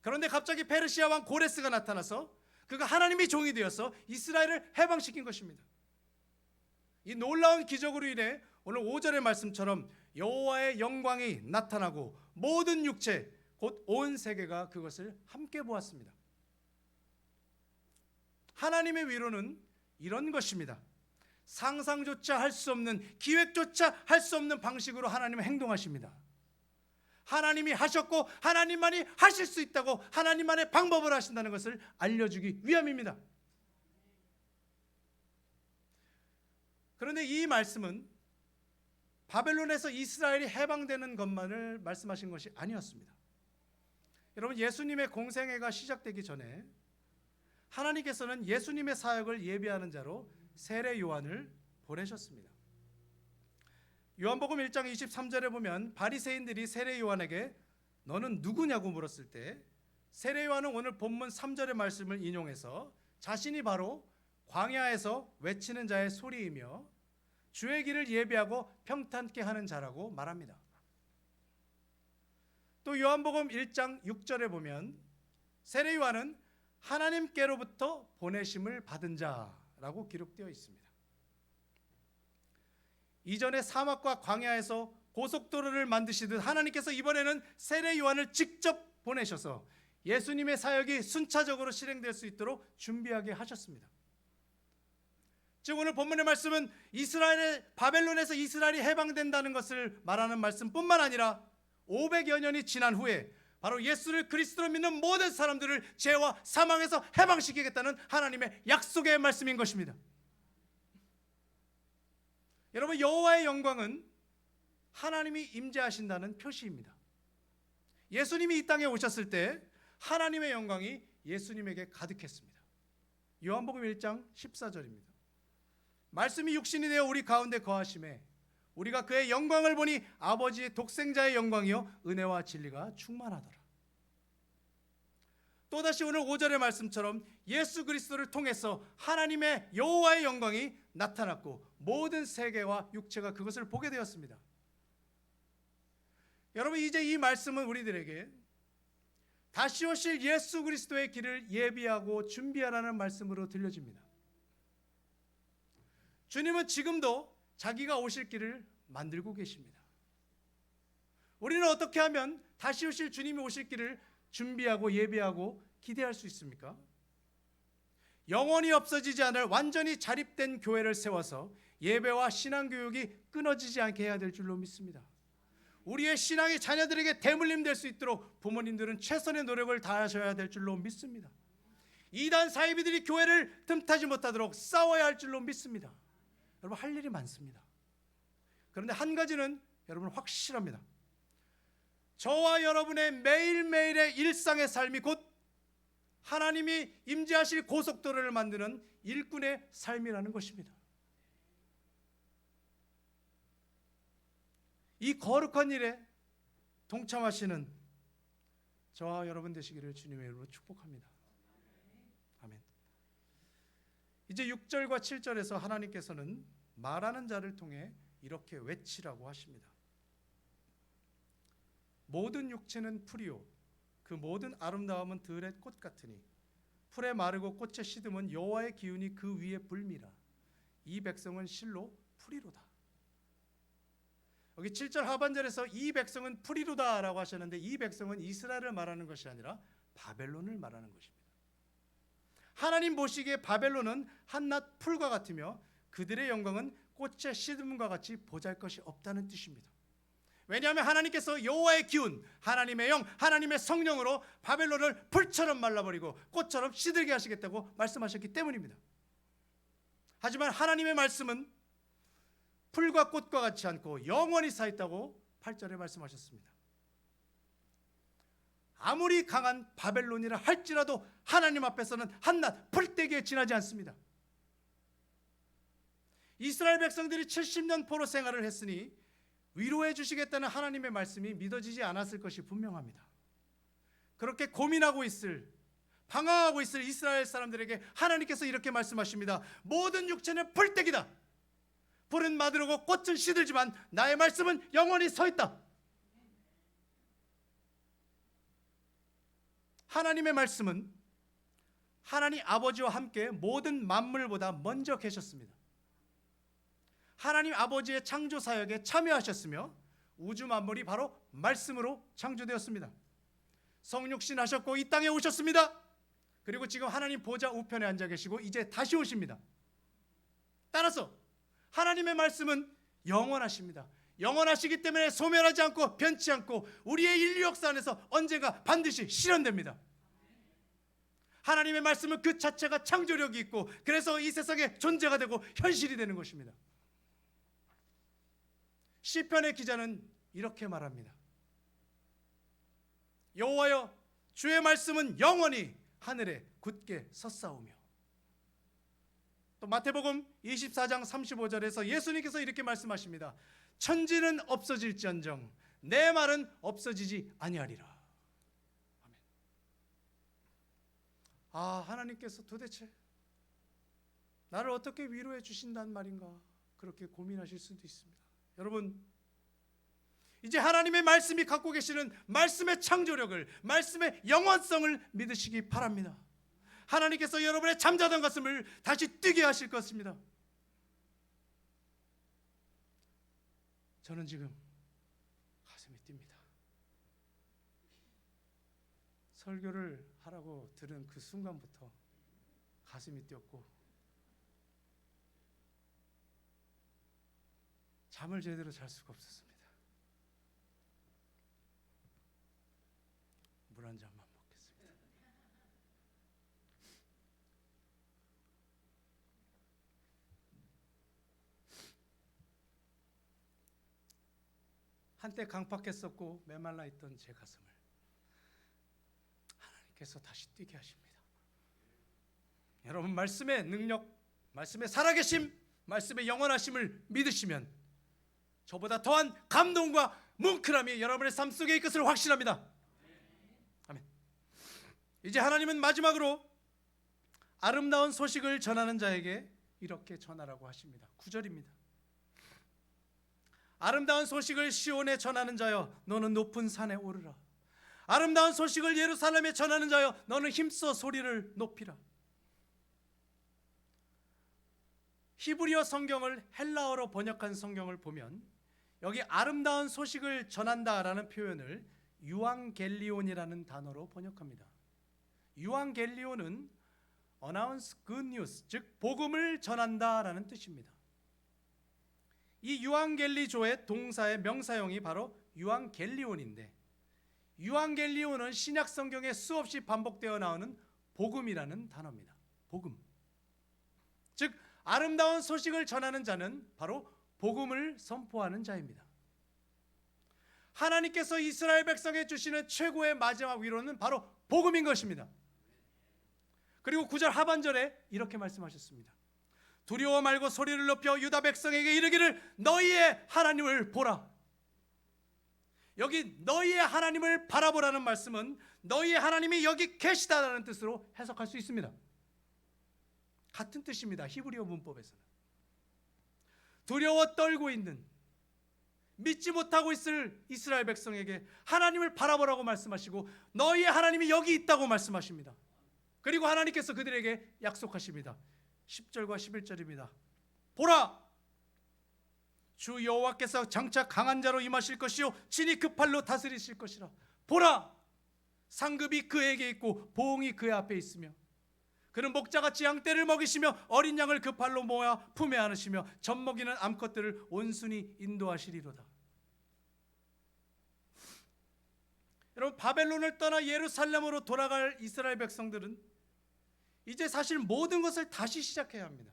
그런데 갑자기 페르시아 왕 고레스가 나타나서 그가 하나님의 종이 되어서 이스라엘을 해방시킨 것입니다. 이 놀라운 기적으로 인해 오늘 5절의 말씀처럼 여호와의 영광이 나타나고 모든 육체 곧 온 세계가 그것을 함께 보았습니다. 하나님의 위로는 이런 것입니다. 상상조차 할 수 없는, 기획조차 할 수 없는 방식으로 하나님은 행동하십니다. 하나님이 하셨고 하나님만이 하실 수 있다고 하나님만의 방법을 하신다는 것을 알려주기 위함입니다. 그런데 이 말씀은 바벨론에서 이스라엘이 해방되는 것만을 말씀하신 것이 아니었습니다. 여러분, 예수님의 공생애가 시작되기 전에 하나님께서는 예수님의 사역을 예비하는 자로 세례 요한을 보내셨습니다. 요한복음 1장 23절에 보면 바리새인들이 세례 요한에게 너는 누구냐고 물었을 때 세례 요한은 오늘 본문 3절의 말씀을 인용해서 자신이 바로 광야에서 외치는 자의 소리이며 주의 길을 예비하고 평탄케 하는 자라고 말합니다. 또 요한복음 1장 6절에 보면 세례 요한은 하나님께로부터 보내심을 받은 자라고 기록되어 있습니다. 이전에 사막과 광야에서 고속도로를 만드시듯 하나님께서 이번에는 세례 요한을 직접 보내셔서 예수님의 사역이 순차적으로 실행될 수 있도록 준비하게 하셨습니다. 즉 오늘 본문의 말씀은 바벨론에서 이스라엘이 해방된다는 것을 말하는 말씀뿐만 아니라 500여 년이 지난 후에 바로 예수를 그리스도로 믿는 모든 사람들을 죄와 사망에서 해방시키겠다는 하나님의 약속의 말씀인 것입니다. 여러분, 여호와의 영광은 하나님이 임재하신다는 표시입니다. 예수님이 이 땅에 오셨을 때 하나님의 영광이 예수님에게 가득했습니다. 요한복음 1장 14절입니다. 말씀이 육신이 되어 우리 가운데 거하심에 우리가 그의 영광을 보니 아버지의 독생자의 영광이요 은혜와 진리가 충만하더라. 또다시 오늘 5절의 말씀처럼 예수 그리스도를 통해서 하나님의 여호와의 영광이 나타났고 모든 세계와 육체가 그것을 보게 되었습니다. 여러분, 이제 이 말씀은 우리들에게 다시 오실 예수 그리스도의 길을 예비하고 준비하라는 말씀으로 들려집니다. 주님은 지금도 자기가 오실 길을 만들고 계십니다. 우리는 어떻게 하면 다시 오실 주님이 오실 길을 준비하고 예비하고 기대할 수 있습니까? 영원히 없어지지 않을 완전히 자립된 교회를 세워서 예배와 신앙교육이 끊어지지 않게 해야 될 줄로 믿습니다. 우리의 신앙이 자녀들에게 대물림 될 수 있도록 부모님들은 최선의 노력을 다하셔야 될 줄로 믿습니다. 이단 사이비들이 교회를 틈타지 못하도록 싸워야 할 줄로 믿습니다. 여러분, 할 일이 많습니다. 그런데 한 가지는 여러분 확실합니다. 저와 여러분의 매일매일의 일상의 삶이 곧 하나님이 임재하실 고속도로를 만드는 일꾼의 삶이라는 것입니다. 이 거룩한 일에 동참하시는 저와 여러분 되시기를 주님의 이름으로 축복합니다. 이제 6절과 7절에서 하나님께서는 말하는 자를 통해 이렇게 외치라고 하십니다. 모든 육체는 풀이요 그 모든 아름다움은 들의 꽃 같으니 풀에 마르고 꽃에 시듬은 여호와의 기운이 그 위에 불미라. 이 백성은 실로 풀이로다. 여기 7절 하반절에서 이 백성은 풀이로다라고 하셨는데 이 백성은 이스라엘을 말하는 것이 아니라 바벨론을 말하는 것입니다. 하나님 보시기에 바벨론은 한낱 풀과 같으며 그들의 영광은 꽃에 시듬음과 같이 보잘것이 없다는 뜻입니다. 왜냐하면 하나님께서 여호와의 기운, 하나님의 영, 하나님의 성령으로 바벨론을 풀처럼 말라버리고 꽃처럼 시들게 하시겠다고 말씀하셨기 때문입니다. 하지만 하나님의 말씀은 풀과 꽃과 같지 않고 영원히 사 있다고 8절에 말씀하셨습니다. 아무리 강한 바벨론이라 할지라도 하나님 앞에서는 한낱 풀떼기에 지나지 않습니다. 이스라엘 백성들이 70년 포로 생활을 했으니 위로해 주시겠다는 하나님의 말씀이 믿어지지 않았을 것이 분명합니다. 그렇게 고민하고 있을, 방황하고 있을 이스라엘 사람들에게 하나님께서 이렇게 말씀하십니다. 모든 육체는 풀떼기다. 풀은 마르고 꽃은 시들지만 나의 말씀은 영원히 서 있다. 하나님의 말씀은 하나님 아버지와 함께 모든 만물보다 먼저 계셨습니다. 하나님 아버지의 창조 사역에 참여하셨으며 우주 만물이 바로 말씀으로 창조되었습니다. 성육신 하셨고 이 땅에 오셨습니다. 그리고 지금 하나님 보좌 우편에 앉아 계시고 이제 다시 오십니다. 따라서 하나님의 말씀은 영원하십니다. 영원하시기 때문에 소멸하지 않고 변치 않고 우리의 인류 역사 안에서 언젠가 반드시 실현됩니다. 하나님의 말씀은 그 자체가 창조력이 있고 그래서 이 세상에 존재가 되고 현실이 되는 것입니다. 시편의 기자는 이렇게 말합니다. 여호와여 주의 말씀은 영원히 하늘에 굳게 섰사오며. 또 마태복음 24장 35절에서 예수님께서 이렇게 말씀하십니다. 천지는 없어질지언정 내 말은 없어지지 아니하리라. 아멘. 하나님께서 도대체 나를 어떻게 위로해 주신단 말인가 그렇게 고민하실 수도 있습니다. 여러분, 이제 하나님의 말씀이 갖고 계시는 말씀의 창조력을, 말씀의 영원성을 믿으시기 바랍니다. 하나님께서 여러분의 잠자던 가슴을 다시 뛰게 하실 것입니다. 저는 지금 가슴이 뜁니다. 설교를 하라고 들은 그 순간부터 가슴이 뛰었고 잠을 제대로 잘 수가 없었습니다. 물 한 잔만 먹겠습니다. 한때 강팍했었고 메말라 있던 제 가슴을 하나님께서 다시 뛰게 하십니다. 여러분, 말씀의 능력, 말씀의 살아계심, 말씀의 영원하심을 믿으시면 저보다 더한 감동과 뭉클함이 여러분의 삶 속에 있을 것을 확신합니다. 아멘. 이제 하나님은 마지막으로 아름다운 소식을 전하는 자에게 이렇게 전하라고 하십니다. 9절입니다. 아름다운 소식을 시온에 전하는 자여 너는 높은 산에 오르라. 아름다운 소식을 예루살렘에 전하는 자여 너는 힘써 소리를 높이라. 히브리어 성경을 헬라어로 번역한 성경을 보면 여기 아름다운 소식을 전한다라는 표현을 유앙겔리온이라는 단어로 번역합니다. 유앙겔리온은 announce good news, 즉 복음을 전한다라는 뜻입니다. 이 유앙겔리조의 동사의 명사형이 바로 유앙겔리온인데 유앙겔리온은 신약 성경에 수없이 반복되어 나오는 복음이라는 단어입니다. 복음. 즉 아름다운 소식을 전하는 자는 바로 복음을 선포하는 자입니다. 하나님께서 이스라엘 백성에 주시는 최고의 마지막 위로는 바로 복음인 것입니다. 그리고 9절 하반절에 이렇게 말씀하셨습니다. 두려워 말고 소리를 높여 유다 백성에게 이르기를 너희의 하나님을 보라. 여기 너희의 하나님을 바라보라는 말씀은 너희의 하나님이 여기 계시다라는 뜻으로 해석할 수 있습니다. 같은 뜻입니다. 히브리어 문법에서는. 두려워 떨고 있는, 믿지 못하고 있을 이스라엘 백성에게 하나님을 바라보라고 말씀하시고 너희의 하나님이 여기 있다고 말씀하십니다. 그리고 하나님께서 그들에게 약속하십니다. 10절과 11절입니다. 보라, 주 여호와께서 장차 강한 자로 임하실 것이요 친히 그 팔로 다스리실 것이라. 보라, 상급이 그에게 있고 보응이 그의 앞에 있으며 그는 목자같이 양떼를 먹이시며 어린 양을 그 팔로 모아 품에 안으시며 젖먹이는 암컷들을 온순히 인도하시리로다. 여러분, 바벨론을 떠나 예루살렘으로 돌아갈 이스라엘 백성들은 이제 사실 모든 것을 다시 시작해야 합니다.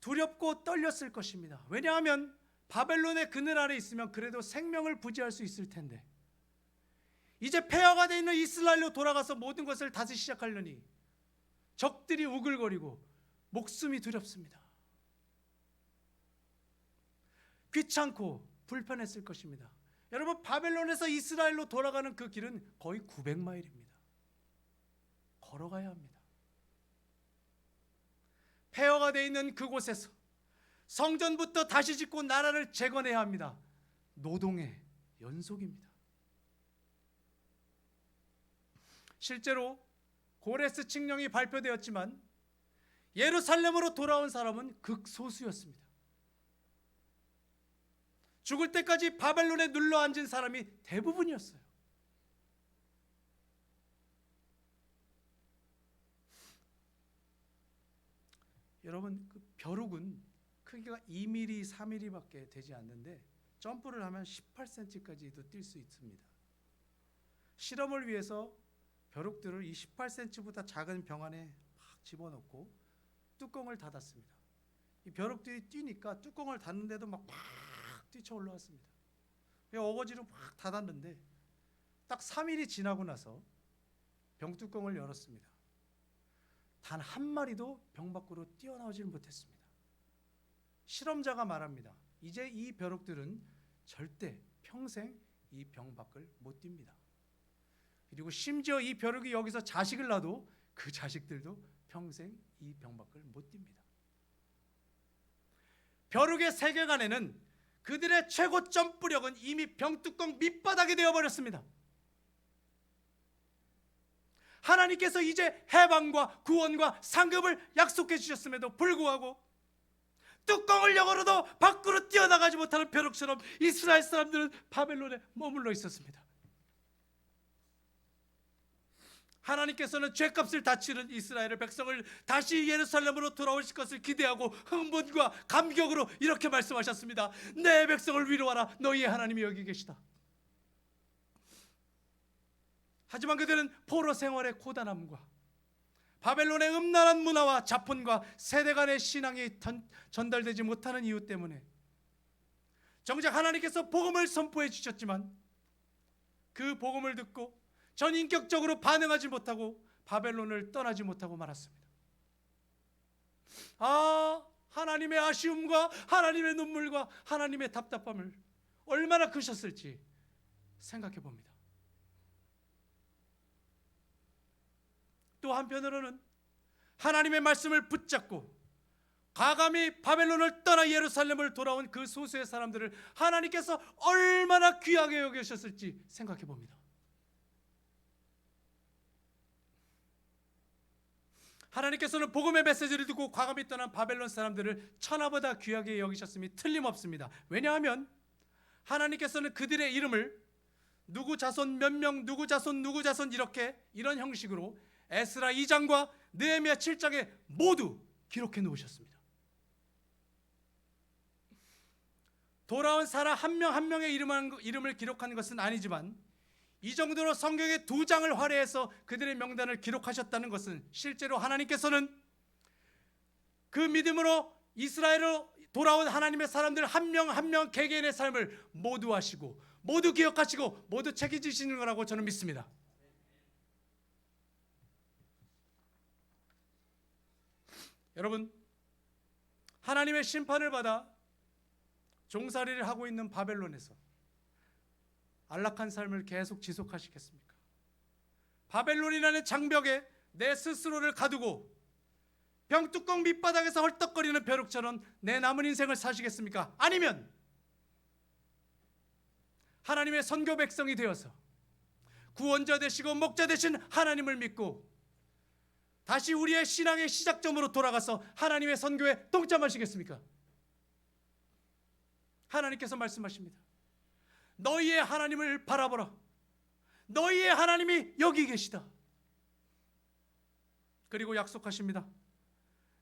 두렵고 떨렸을 것입니다. 왜냐하면 바벨론의 그늘 아래 있으면 그래도 생명을 부지할 수 있을 텐데 이제 폐허가 되어 있는 이스라엘로 돌아가서 모든 것을 다시 시작하려니 적들이 우글거리고 목숨이 두렵습니다. 귀찮고 불편했을 것입니다. 여러분, 바벨론에서 이스라엘로 돌아가는 그 길은 거의 900마일입니다. 걸어가야 합니다. 폐허가 되어 있는 그곳에서 성전부터 다시 짓고 나라를 재건해야 합니다. 노동의 연속입니다. 실제로 고레스 칙령이 발표되었지만 예루살렘으로 돌아온 사람은 극소수였습니다. 죽을 때까지 바벨론에 눌러 앉은 사람이 대부분이었어요. 여러분, 그 벼룩은 크기가 2mm, 3mm밖에 되지 않는데 점프를 하면 18cm까지도 뛸 수 있습니다. 실험을 위해서 벼룩들을 이 18cm보다 작은 병 안에 막 집어넣고 뚜껑을 닫았습니다. 이 벼룩들이 뛰니까 뚜껑을 닫는데도 막 뛰쳐 올라왔습니다. 어거지로 막 닫았는데 딱 3일이 지나고 나서 병뚜껑을 열었습니다. 단 한 마리도 병 밖으로 뛰어나오질 못했습니다. 실험자가 말합니다. 이제 이 벼룩들은 절대 평생 이 병 밖을 못 뜁니다. 그리고 심지어 이 벼룩이 여기서 자식을 낳아도 그 자식들도 평생 이 병 밖을 못 뜁니다. 벼룩의 세계관에는 그들의 최고 점프력은 이미 병뚜껑 밑바닥이 되어버렸습니다. 하나님께서 이제 해방과 구원과 상급을 약속해 주셨음에도 불구하고 뚜껑을 열어도 밖으로 뛰어나가지 못하는 벼룩처럼 이스라엘 사람들은 바벨론에 머물러 있었습니다. 하나님께서는 죄값을 다 치른 이스라엘 백성을 다시 예루살렘으로 돌아오실 것을 기대하고 흥분과 감격으로 이렇게 말씀하셨습니다. 내 백성을 위로하라. 너희의 하나님이 여기 계시다. 하지만 그들은 포로 생활의 고단함과 바벨론의 음란한 문화와 자본과 세대 간의 신앙이 전달되지 못하는 이유 때문에 정작 하나님께서 복음을 선포해 주셨지만 그 복음을 듣고 전인격적으로 반응하지 못하고 바벨론을 떠나지 못하고 말았습니다. 하나님의 아쉬움과 하나님의 눈물과 하나님의 답답함을 얼마나 크셨을지 생각해 봅니다. 또 한편으로는 하나님의 말씀을 붙잡고 과감히 바벨론을 떠나 예루살렘을 돌아온 그 소수의 사람들을 하나님께서 얼마나 귀하게 여기셨을지 생각해 봅니다. 하나님께서는 복음의 메시지를 듣고 과감히 떠난 바벨론 사람들을 천하보다 귀하게 여기셨음이 틀림없습니다. 왜냐하면 하나님께서는 그들의 이름을 누구 자손 몇 명, 누구 자손 누구 자손 이런 형식으로 에스라 2장과 느헤미야 7장에 모두 기록해 놓으셨습니다. 돌아온 사람 한 명 한 명의 이름을 기록한 것은 아니지만 이 정도로 성경의 2장을 할애해서 그들의 명단을 기록하셨다는 것은 실제로 하나님께서는 그 믿음으로 이스라엘로 돌아온 하나님의 사람들 한 명 한 명 개개인의 삶을 모두 아시고 모두 기억하시고 모두 책임지시는 거라고 저는 믿습니다. 여러분, 하나님의 심판을 받아 종살이를 하고 있는 바벨론에서 안락한 삶을 계속 지속하시겠습니까? 바벨론이라는 장벽에 내 스스로를 가두고 병뚜껑 밑바닥에서 헐떡거리는 벼룩처럼 내 남은 인생을 사시겠습니까? 아니면 하나님의 선교 백성이 되어서 구원자 되시고 목자 되신 하나님을 믿고 다시 우리의 신앙의 시작점으로 돌아가서 하나님의 선교에 동참하시겠습니까? 하나님께서 말씀하십니다. 너희의 하나님을 바라보라. 너희의 하나님이 여기 계시다. 그리고 약속하십니다.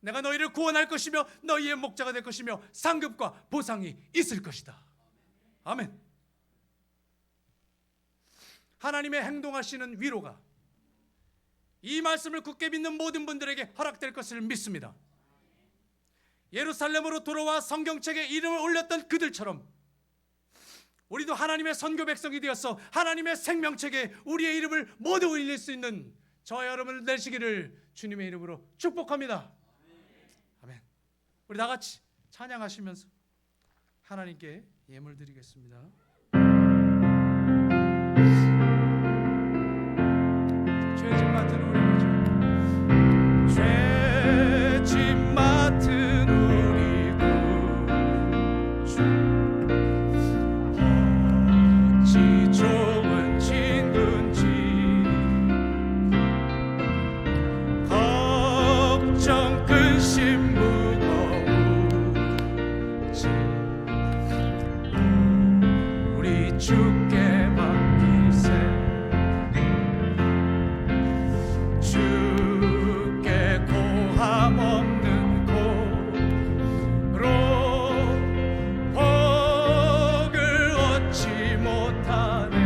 내가 너희를 구원할 것이며 너희의 목자가 될 것이며 상급과 보상이 있을 것이다. 아멘. 하나님의 행동하시는 위로가 이 말씀을 굳게 믿는 모든 분들에게 허락될 것을 믿습니다. 예루살렘으로 돌아와 성경책에 이름을 올렸던 그들처럼 우리도 하나님의 선교 백성이 되어서 하나님의 생명책에 우리의 이름을 모두 올릴 수 있는 저와 여러분을 되시기를 주님의 이름으로 축복합니다. 아멘. 우리 다 같이 찬양하시면서 하나님께 예물 드리겠습니다. 죄짐 맡은 우리 구주, 죄짐 맡은 우리 구주, 어찌 좋은 친구인지 걱정 근심 무거운지 우리 주께 맡길세. 주께 고함 없는 고로 복을 얻지 못하네.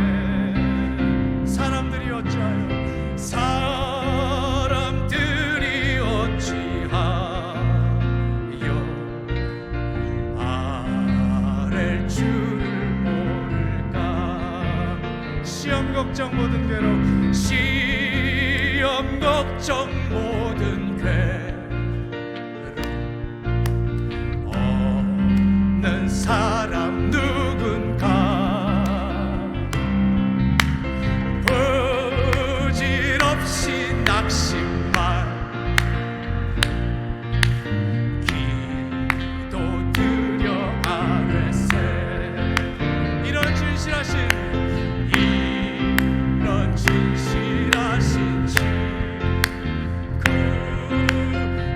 사람들이 어찌하여 사람들이 어찌하여 아랠 줄을 모를까. 시험 걱정 모든 괴로 시험 걱정 모든 괴로 없는 사람 누군가 부질없이 낙심만 기도 드려 아뢰세. 이런 진실하신 주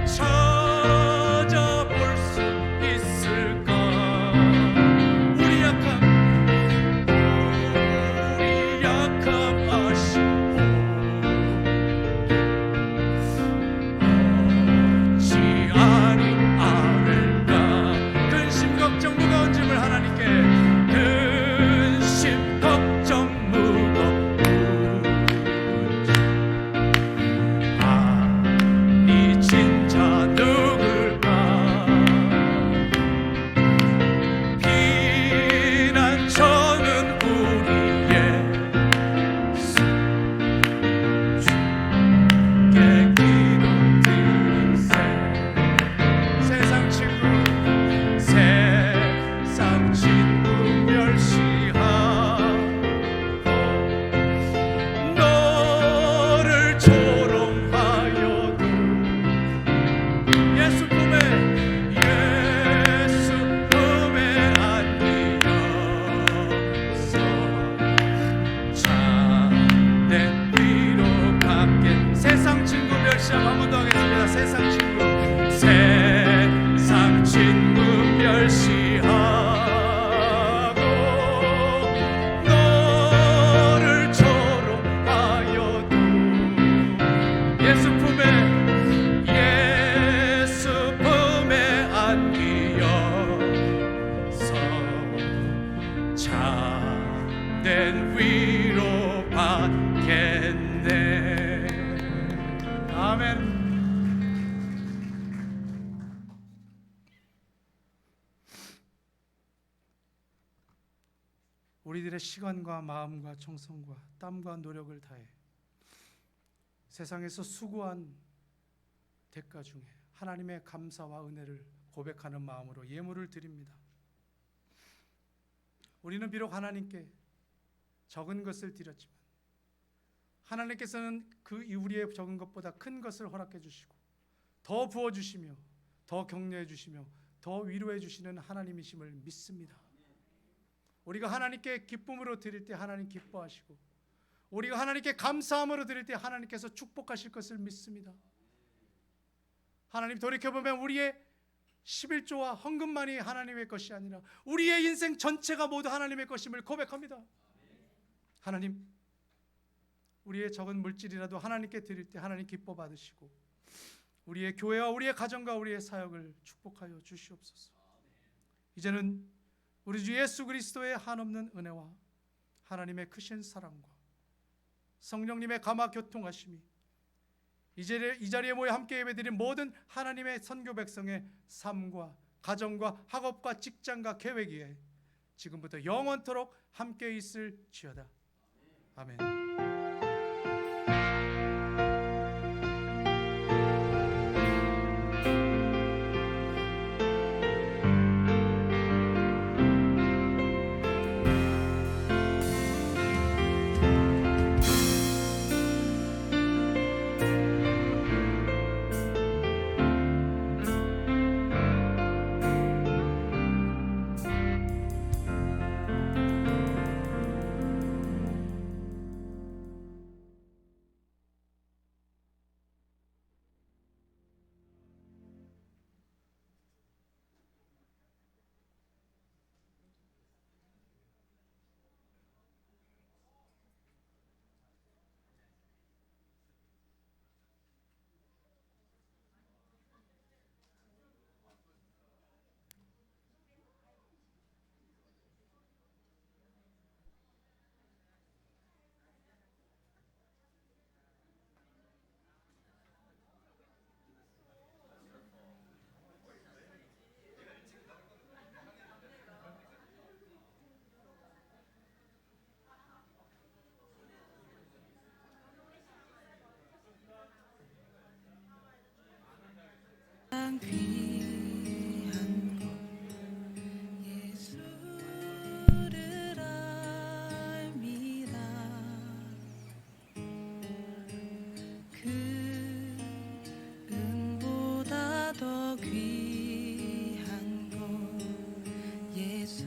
찾아볼 수 있을까. 우리 약함 아시고 어찌 아니 아를까. 근심 걱정 무거운 짐을 하나님께 근심 걱정 아니 진짜 누굴까. 비난 저는 우리의 주께 기도드리세. 세상 친구 멸시하고 너를 조롱하여도 예수 품에 안기어서 참된 위로 받게. 세상 친구 멸시하고 한 번 더 하겠습니다. 세상 친구 멸시하고 너를 조롱하여도 예수 품에 안기어서 참된 위로 받겠네. 아멘. 우리들의 시간과 마음과 정성과 땀과 노력을 다해 세상에서 수고한 대가 중에 하나님의 감사와 은혜를 고백하는 마음으로 예물을 드립니다. 우리는 비록 하나님께 적은 것을 드렸지만 하나님께서는 그 우리의 적은 것보다 큰 것을 허락해 주시고 더 부어 주시며 더 격려해 주시며 더 위로해 주시는 하나님이심을 믿습니다. 우리가 하나님께 기쁨으로 드릴 때 하나님 기뻐하시고 우리가 하나님께 감사함으로 드릴 때 하나님께서 축복하실 것을 믿습니다. 하나님 돌이켜보면 우리의 11조와 헌금만이 하나님의 것이 아니라 우리의 인생 전체가 모두 하나님의 것임을 고백합니다. 하나님, 우리의 적은 물질이라도 하나님께 드릴 때 하나님 기뻐 받으시고 우리의 교회와 우리의 가정과 우리의 사역을 축복하여 주시옵소서. 이제는 우리 주 예수 그리스도의 한없는 은혜와 하나님의 크신 사랑과 성령님의 감화 교통하심이 이 자리에 모여 함께 예배드린 모든 하나님의 선교 백성의 삶과 가정과 학업과 직장과 계획 위에 지금부터 영원토록 함께 있을지어다. 아멘. 귀한 것 예수를 알미라. 그 은보다 더 귀한 것 예수